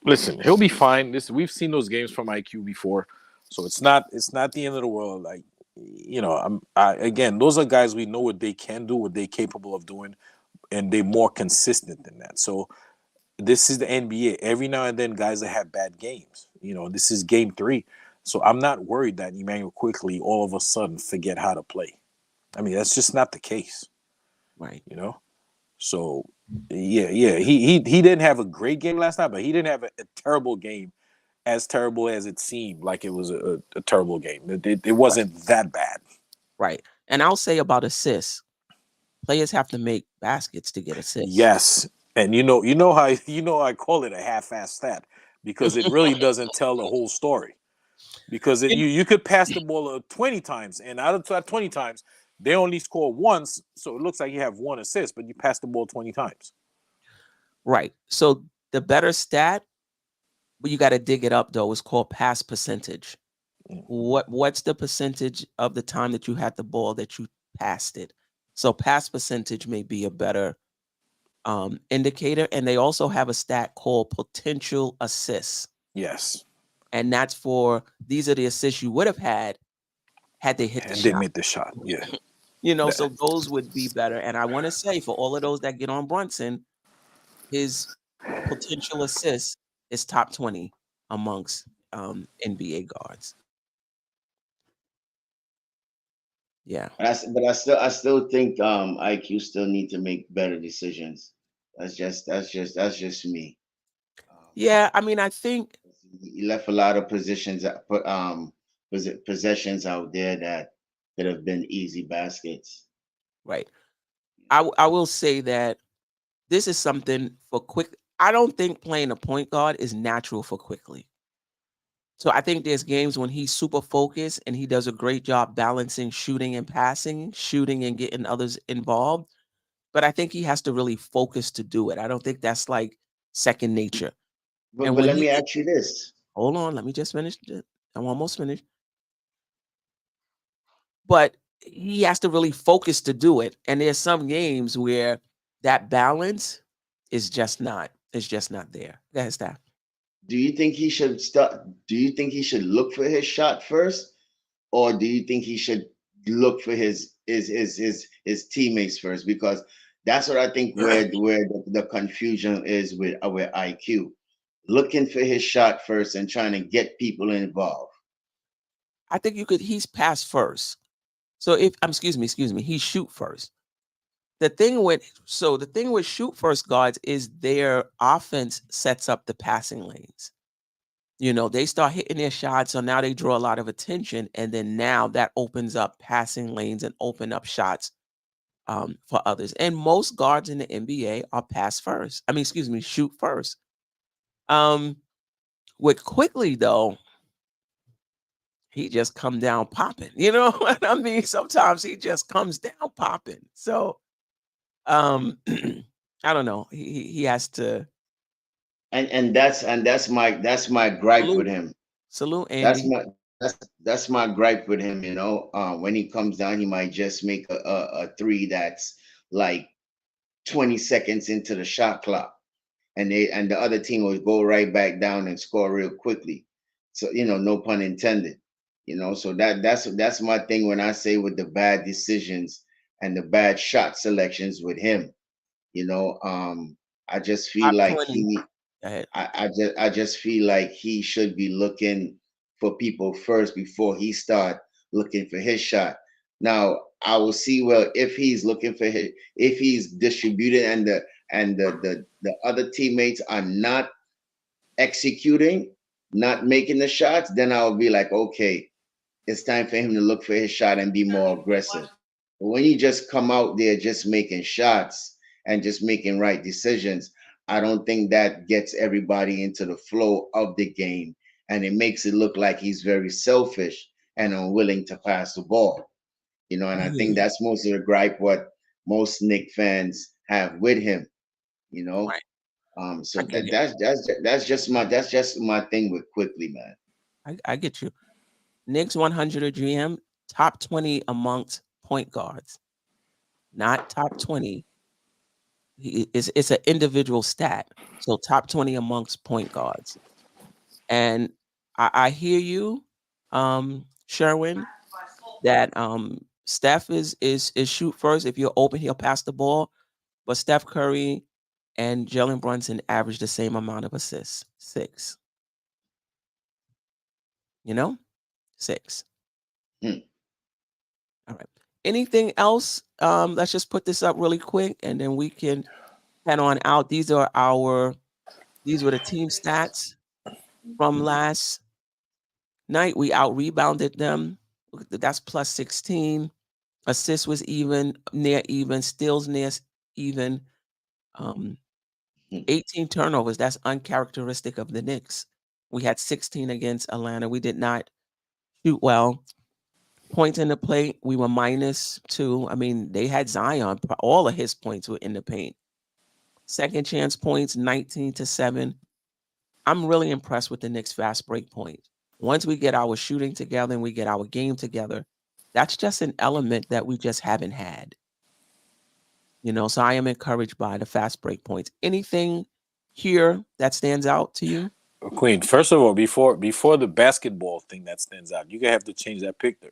Listen, he'll be fine. We've seen those games from IQ before, so it's not the end of the world. Like, again, those are guys we know what they can do, what they're capable of doing, and they're more consistent than that. So this is the NBA. Every now and then, guys that have bad games. This is game 3, so I'm not worried that Emmanuel Quickley all of a sudden forget how to play. I mean, that's just not the case, right? So yeah. He didn't have a great game last night, but he didn't have a terrible game, as terrible as it seemed like it was a terrible game. It wasn't that bad, right? And I'll say about assists, players have to make baskets to get assists. Yes, and you know how I call it a half-assed stat because it really doesn't tell the whole story. Because you could pass the ball 20 times, and out of that 20 times, they only score once, so it looks like you have 1 assist, but you pass the ball 20 times. Right. So the better stat, but you got to dig it up though, is called pass percentage. What's the percentage of the time that you had the ball that you passed it? So pass percentage may be a better indicator, and they also have a stat called potential assists. Yes. And that's these are the assists you would have had they hit the shot. They made the shot, yeah. So those would be better. And I want to say for all of those that get on Brunson, his potential assists is top 20 amongst NBA guards. Yeah. But I still think IQ still need to make better decisions. That's just me. Yeah, I mean, I think he left a lot of possessions out there that could have been easy baskets. Right. I will say that this is something for Quick. I don't think playing a point guard is natural for Quickley. So I think there's games when he's super focused and he does a great job balancing shooting and passing, shooting and getting others involved. but I think he has to really focus to do it. I don't think that's like second nature. But, And but when let he me ask you this. hold on, let me just finish. I'm almost finished. But he has to really focus to do it. And there's some games where that balance is just not there. Go ahead, Steph. Do you think he should start? Do you think he should look for his shot first, or do you think he should look for his teammates first? Because that's what I think where the confusion is with IQ, looking for his shot first and trying to get people involved. I think he's pass first. So if excuse me, he shoot first. The thing with shoot first guards is their offense sets up the passing lanes. They start hitting their shots, so now they draw a lot of attention, and then now that opens up passing lanes and open up shots for others. And most guards in the NBA are pass first. Shoot first. With Quickley though, he just come down popping. You know what I mean? Sometimes he just comes down popping. So I don't know. He has to. And that's my gripe with him. Salute, Andy. That's my gripe with him. When he comes down, he might just make a three that's like 20 seconds into the shot clock, and the other team will go right back down and score real quickly. So no pun intended. So that's my thing when I say with the bad decisions and the bad shot selections with him. I just feel like I just feel like he should be looking for people first before he start looking for his shot. Now I will see if he's looking for if he's distributed and the other teammates are not executing, not making the shots, then I'll be like, okay, it's time for him to look for his shot and be more aggressive. But when you just come out there just making shots and just making right decisions, I don't think that gets everybody into the flow of the game, and it makes it look like he's very selfish and unwilling to pass the ball. And I think that's most of the gripe what most Knick fans have with him. Right. So that's just my thing with Quickley, man. I get you. Knicks 100 GM, top 20 amongst point guards, not top 20. It's an individual stat. So top 20 amongst point guards. And I hear you, Sherwin, that Steph is shoot first. If you're open, he'll pass the ball. But Steph Curry and Jalen Brunson average the same amount of assists, 6. 6. Hmm. All right. Anything else? Let's just put this up really quick, and then we can head on out. These were the team stats from last night. We out rebounded them. That's plus 16. Assist was near even. Steals near even. 18 turnovers. That's uncharacteristic of the Knicks. We had 16 against Atlanta. We did not shoot well. Points in the paint, we were -2. I mean, they had Zion. All of his points were in the paint. Second chance points, 19-7. I'm really impressed with the Knicks fast break point. Once we get our shooting together and we get our game together, that's just an element that we just haven't had. So I am encouraged by the fast break points. Anything here that stands out to you? Queen, first of all, before the basketball thing that stands out, you're gonna have to change that picture.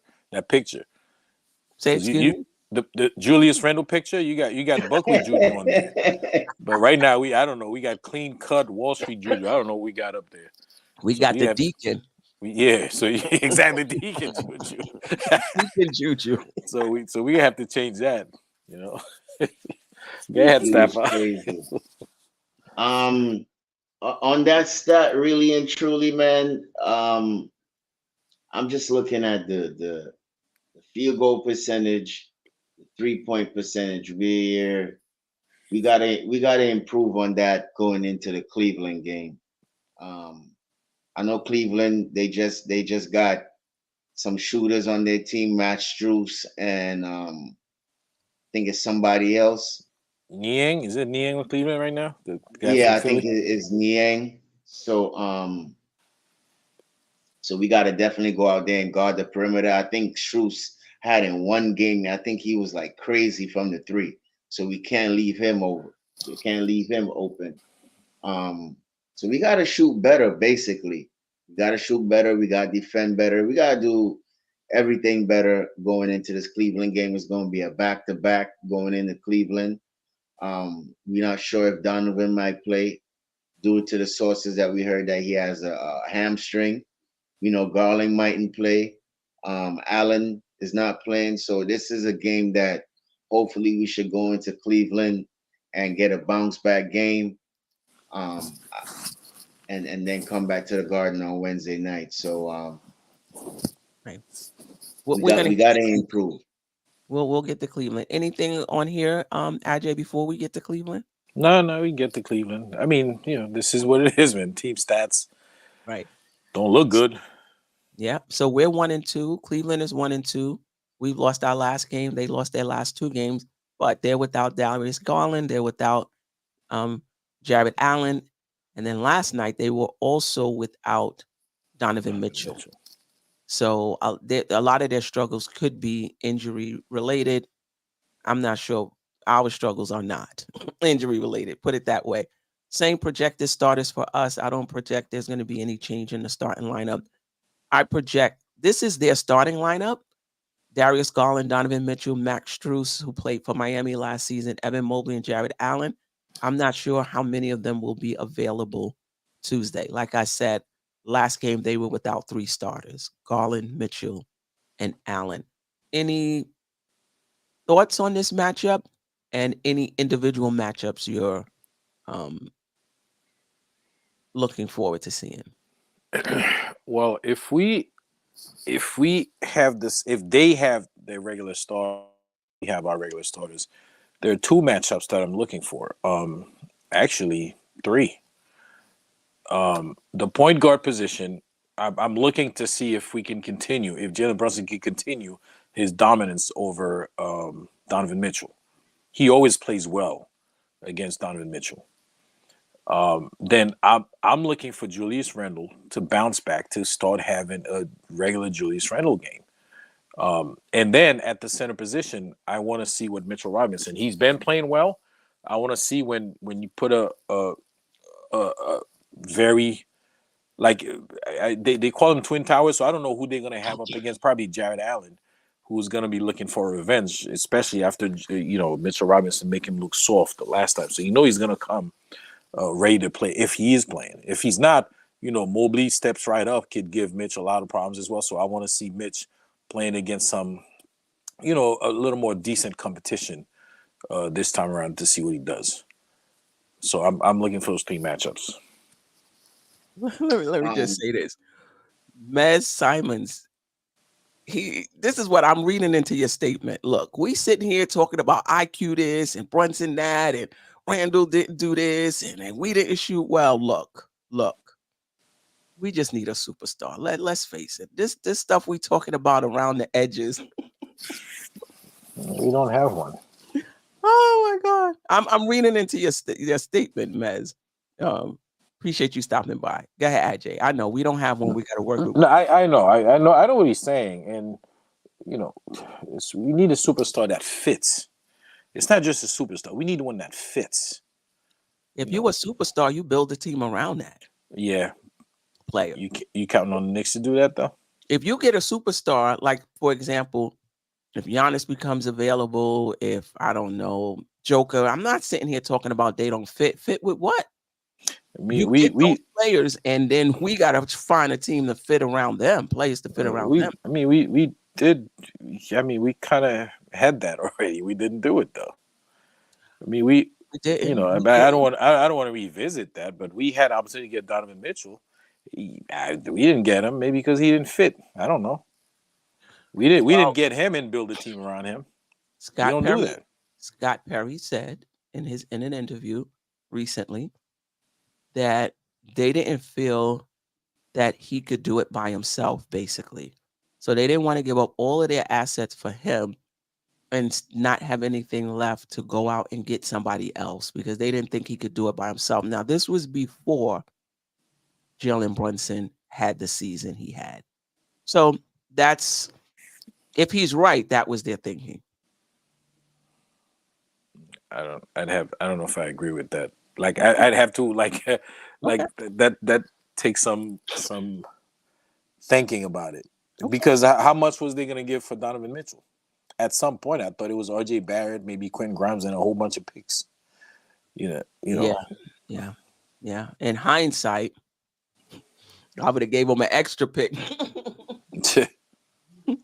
Say excuse me? The Julius Randle picture, you got Buckley Juju on there. But right now I don't know, we got clean cut Wall Street Juju. I don't know what we got up there. We got the Deacon. Exactly, Deacon Juju. Deacon Juju. So we have to change that, Go ahead, Stefan. On that stat, really and truly, man, I'm just looking at the field goal percentage, the 3-point percentage. We gotta improve on that going into the Cleveland game. I know Cleveland, they just got some shooters on their team, Matt Strus and I think it's somebody else. Niang, is it Niang with Cleveland right now? The guy Yeah, from I think Philly? it's Niang. So we got to definitely go out there and guard the perimeter. I think Strus had in one game, I think he was like crazy from the three. So we can't leave him over. We can't leave him open. So we got to shoot better, basically. We got to shoot better. We got to defend better. We got to do everything better going into this Cleveland game. It's going to be a back-to-back going into Cleveland. We're not sure if Donovan might play due to the sources that we heard that he has a hamstring. Garland mightn't play. Allen is not playing. So this is a game that hopefully we should go into Cleveland and get a bounce back game. And then come back to the Garden on Wednesday night. So Right. we got to improve. We'll get to Cleveland. Anything on here, Ajay, before we get to Cleveland? No, we get to Cleveland. I mean, this is what it is, man. Team stats Right. don't look good. Yeah. So we're 1-2. Cleveland is 1-2. We've lost our last game. They lost their last 2 games, but they're without Darius Garland. They're without Jarrett Allen. And then last night they were also without Donovan Mitchell. So a lot of their struggles could be injury related. I'm not sure. Our struggles are not injury related. Put it that way. Same projected starters for us. I don't project there's going to be any change in the starting lineup. I project this is their starting lineup. Darius Garland, Donovan Mitchell, Max Strus, who played for Miami last season, Evan Mobley, and Jarrett Allen. I'm not sure how many of them will be available Tuesday. Like I said, last game they were without 3 starters, Garland, Mitchell, and Allen. Any thoughts on this matchup and any individual matchups you're looking forward to seeing? Well, if we have this, if they have their regular start, we have our regular starters. There are 2 matchups that I'm looking for. Actually 3. The point guard position, I'm looking to see if we can continue, if Jalen Brunson can continue his dominance over Donovan Mitchell. He always plays well against Donovan Mitchell. Then I'm looking for Julius Randle to bounce back, to start having a regular Julius Randle game. And then at the center position, I want to see what Mitchell Robinson. He's been playing well. I want to see when you put a very, like, they call them Twin Towers, so I don't know who they're going to have up against. Probably Jarrett Allen, who's going to be looking for revenge, especially after Mitchell Robinson make him look soft the last time. So he's going to come ready to play if he is playing. If he's not, Mobley steps right up, could give Mitch a lot of problems as well. So I want to see Mitch playing against some, a little more decent competition this time around to see what he does. So I'm looking for those 3 matchups. Let me just say this. Mez Simons, this is what I'm reading into your statement. Look, we sitting here talking about IQ this and Brunson that, and Randle didn't do this, and we didn't shoot well. Look. We just need a superstar. Let's face it. This stuff we talking about around the edges. We don't have one. Oh my God. I'm reading into your statement, Mez. Appreciate you stopping by. Go ahead, Ajay. I know we don't have one. We got to work with. No, I know. I know what he's saying, and we need a superstar that fits. It's not just a superstar. We need one that fits. If you're a superstar, you build a team around that. Yeah. Player. You counting on the Knicks to do that though? If you get a superstar, like for example, if Giannis becomes available, if I don't know, Joker, I'm not sitting here talking about they don't fit. Fit with what? I mean, we players, and then we got to find a team to fit around them, players to fit around them. I mean, we did. I mean, we kind of had that already. We didn't do it though. I mean, we did. I don't want to revisit that, but we had opportunity to get Donovan Mitchell. We didn't get him, maybe because he didn't fit. I don't know. We didn't get him and build a team around him. Scott Perry said in an interview recently that they didn't feel that he could do it by himself, basically. So they didn't want to give up all of their assets for him and not have anything left to go out and get somebody else because they didn't think he could do it by himself. Now, this was before Randle and Brunson had the season he had. So that's, if he's right, that was their thinking. I don't know if I agree with that. Like I'd have to like that takes some thinking about it. Because how much was they gonna give for Donovan Mitchell? At some point, I thought it was RJ Barrett, maybe Quentin Grimes, and a whole bunch of picks. You know. Yeah. In hindsight, I would have gave him an extra pick.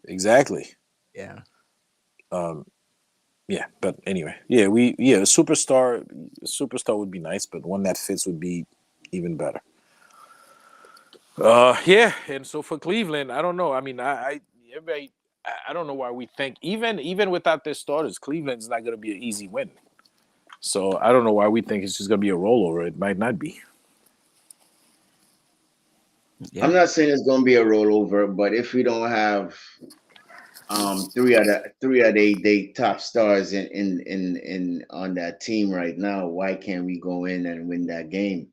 Exactly. Yeah. Yeah, but anyway, a superstar would be nice, but one that fits would be even better. And so for Cleveland, I don't know. I mean, I don't know why we think even without their starters, Cleveland's not going to be an easy win. So I don't know why we think it's just going to be a rollover. It might not be. Yeah. I'm not saying it's going to be a rollover, but if we don't have three of the top stars in on that team right now, why can't we go in and win that game?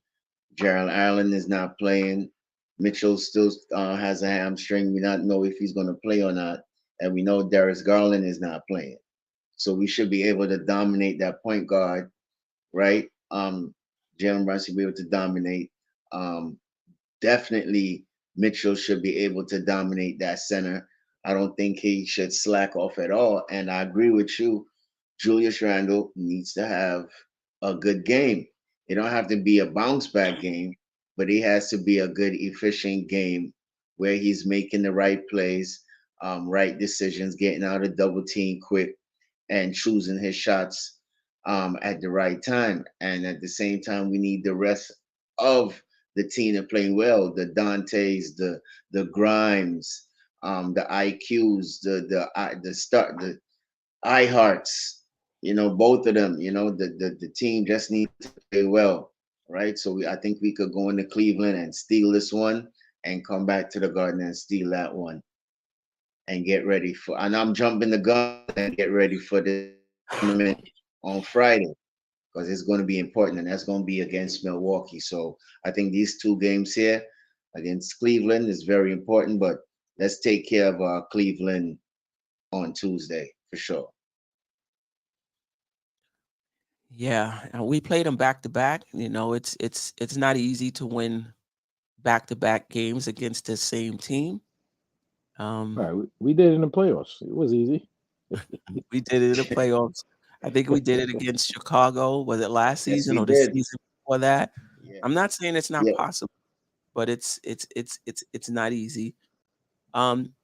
Jerrell Allen is not playing. Mitchell still has a hamstring. We not know if he's going to play or not, and we know Darius Garland is not playing. So we should be able to dominate that point guard, right? Jalen Brunson will be able to dominate. Definitely Mitchell should be able to dominate that center. I don't think he should slack off at all. And I agree with you. Julius Randle needs to have a good game. It don't have to be a bounce back game, but it has to be a good, efficient game where he's making the right plays, right decisions, getting out of double team quick, and choosing his shots at the right time. And at the same time, we need the rest of the team to play well. The Dantes, the Grimes, the IQs, the iHearts. Both of them. The team just needs to play well, right? So I think we could go into Cleveland and steal this one, and come back to the Garden and steal that one, and get ready for. And I'm jumping the gun and get ready for the tournament on Friday, because it's going to be important, and that's going to be against Milwaukee. So I think these two games here against Cleveland is very important, but let's take care of Cleveland on Tuesday for sure. Yeah, and we played them back to back. It's not easy to win back to back games against the same team. All right, we did it in the playoffs. It was easy. We did it in the playoffs. I think we did it against Chicago. Was it last season or the season before that? Yeah. I'm not saying it's not possible, but it's not easy.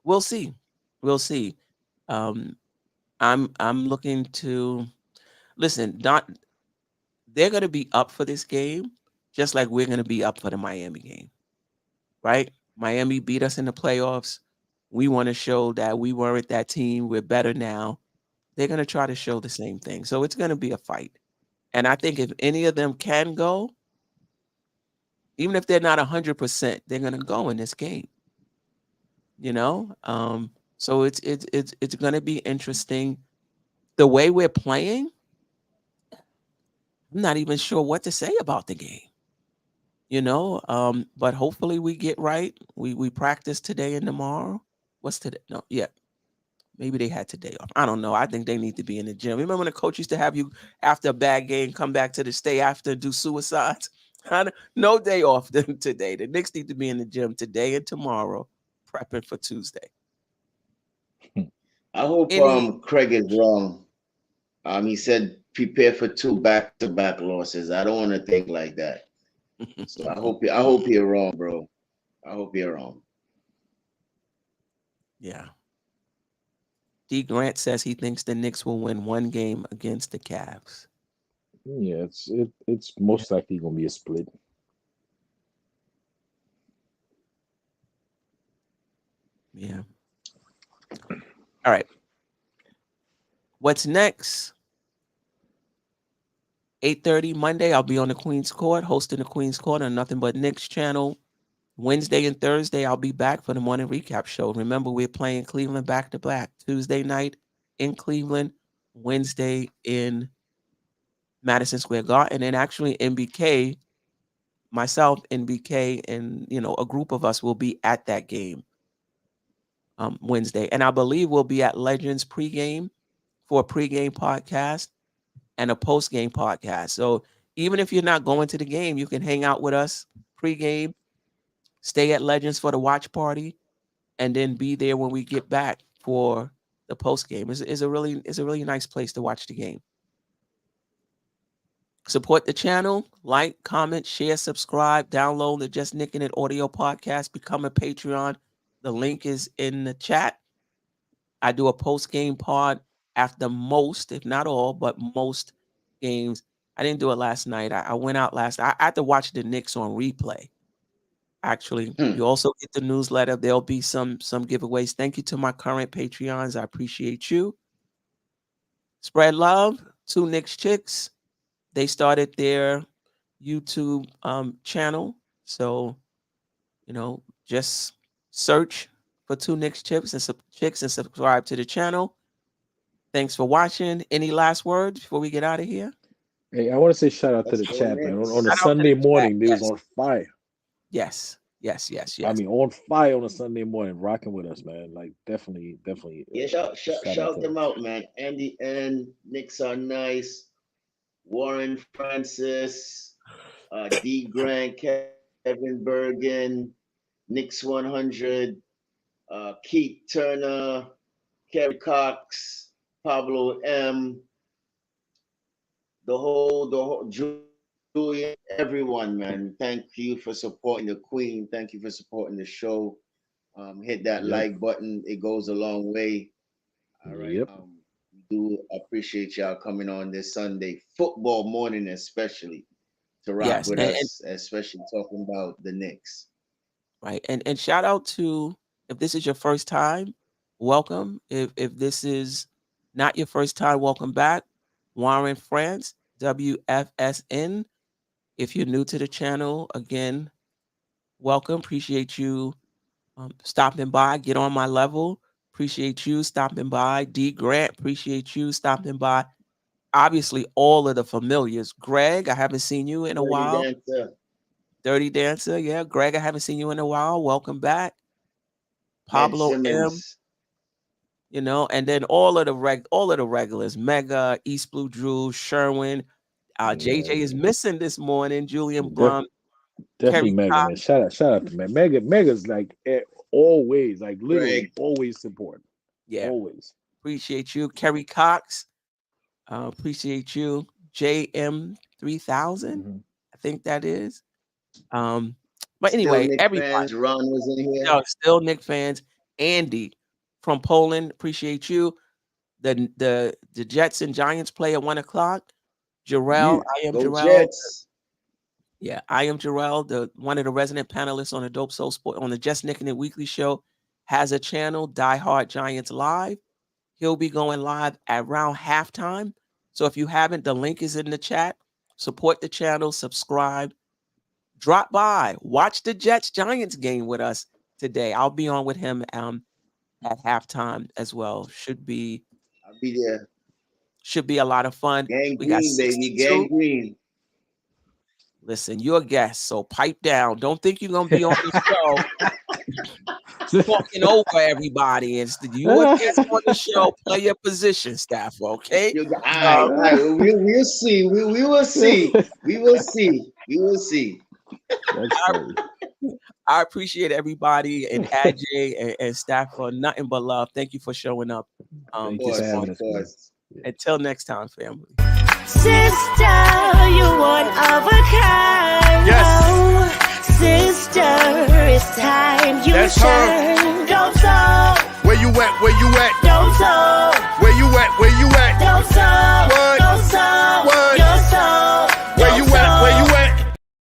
We'll see. I'm looking to listen. They're going to be up for this game, just like we're going to be up for the Miami game, right? Miami beat us in the playoffs. We want to show that we weren't that team. We're better now. They're going to try to show the same thing. So it's going to be a fight. And I think if any of them can go, even if they're not 100%, they're going to go in this game. So it's going to be interesting. The way we're playing, I'm not even sure what to say about the game. But hopefully we get right. We practice today and tomorrow. What's today? No, yeah. Maybe they had today off. I don't know. I think they need to be in the gym. Remember when the coach used to have you after a bad game come back to the stay after and do suicides? No day off today. The Knicks need to be in the gym today and tomorrow, prepping for Tuesday. I hope Craig is wrong. He said prepare for 2 back-to-back losses. I don't want to think like that. So I hope you're wrong, bro. I hope you're wrong. Yeah. D. Grant says he thinks the Knicks will win 1 game against the Cavs. Yeah, it's most likely going to be a split. Yeah. All right. What's next? 8:30 Monday, I'll be on the Queen's Court, hosting the Queen's Court on Nothing But Knicks channel. Wednesday and Thursday, I'll be back for the morning recap show. Remember, we're playing Cleveland back-to-back. Tuesday night in Cleveland, Wednesday in Madison Square Garden. And actually NBK, myself, NBK, and a group of us will be at that game Wednesday. And I believe we'll be at Legends pregame for a pregame podcast and a postgame podcast. So even if you're not going to the game, you can hang out with us pregame, stay at Legends for the watch party, and then be there when we get back for the postgame. It's a really nice place to watch the game. Support the channel, like, comment, share, subscribe, download the Just Nickin' It audio podcast, become a Patreon. The link is in the chat. I do a post-game pod after most, if not all, but most games. I didn't do it last night. I went out last night. I had to watch the Knicks on replay. Actually, you also get the newsletter. There'll be some giveaways. Thank you to my current Patreons. I appreciate you. Spread love. 2 Knicks chicks. They started their YouTube channel. So, just search for 2 Knicks chicks and subscribe to the channel. Thanks for watching. Any last words before we get out of here? Hey, I want to say shout out to the chat, man. On a Sunday morning, they was on fire. Yes. I mean, on fire on a Sunday morning, rocking with us, man. Like, definitely. Yeah, shout them out, man. Andy N, Knicks are nice. Warren Francis, D. Grant, Kevin Bergen, Knicks 100, Keith Turner, Kerry Cox, Pablo M, the whole Julian, everyone, man. Thank you for supporting the Queen. Thank you for supporting the show. Hit that like button. It goes a long way. All right. Yep. Do appreciate y'all coming on this Sunday football morning, especially to rock with us, especially talking about the Knicks. Right. And shout out to, if this is your first time, welcome. If this is not your first time, welcome back. Warren France, WFSN. If you're new to the channel, again, welcome. Appreciate you stopping by. Get on my level. Appreciate you stopping by. D. Grant, appreciate you stopping by. Obviously, all of the familiars. Greg, I haven't seen you in a while. Dirty Dancer, yeah. Greg, I haven't seen you in a while. Welcome back. Pablo M. And then all of the regulars. Mega, East Blue Drew, Sherwin. JJ is missing this morning. Julian Brum. Definitely Mega, man. Shout out to man. Mega's like always, like literally always support. Yeah. Always. Appreciate you. Kerry Cox. Appreciate you. JM 3000. I think that is. But anyway, everybody. Ron was in here. No, still Knick fans. Andy from Poland. Appreciate you. The Jets and Giants play at 1:00. Jerrell. I am Jerrell. Jets. Yeah, I am Jerrell, one of the resident panelists on the Dope Soul Sport on the Just Nickin' It Weekly Show, has a channel, Die Hard Giants Live. He'll be going live at around halftime. So if you haven't, the link is in the chat. Support the channel, subscribe, drop by, watch the Jets Giants game with us today. I'll be on with him at halftime as well. I'll be there. Should be a lot of fun. Gang green, baby. Gang green. Listen, you're a guest, so pipe down. Don't think you're gonna be on the show talking over everybody. You're a guest on the show. Play your position, staff. Okay. All right. We'll see. We will see. We will see. We will see. I appreciate everybody and Ajay and staff for nothing but love. Thank you for showing up. Of course. Until next time, family. Sister, you're one of a kind. Yes. Oh, sister, it's time you That's shine. Don't talk. Where you at? Don't talk. Where you at?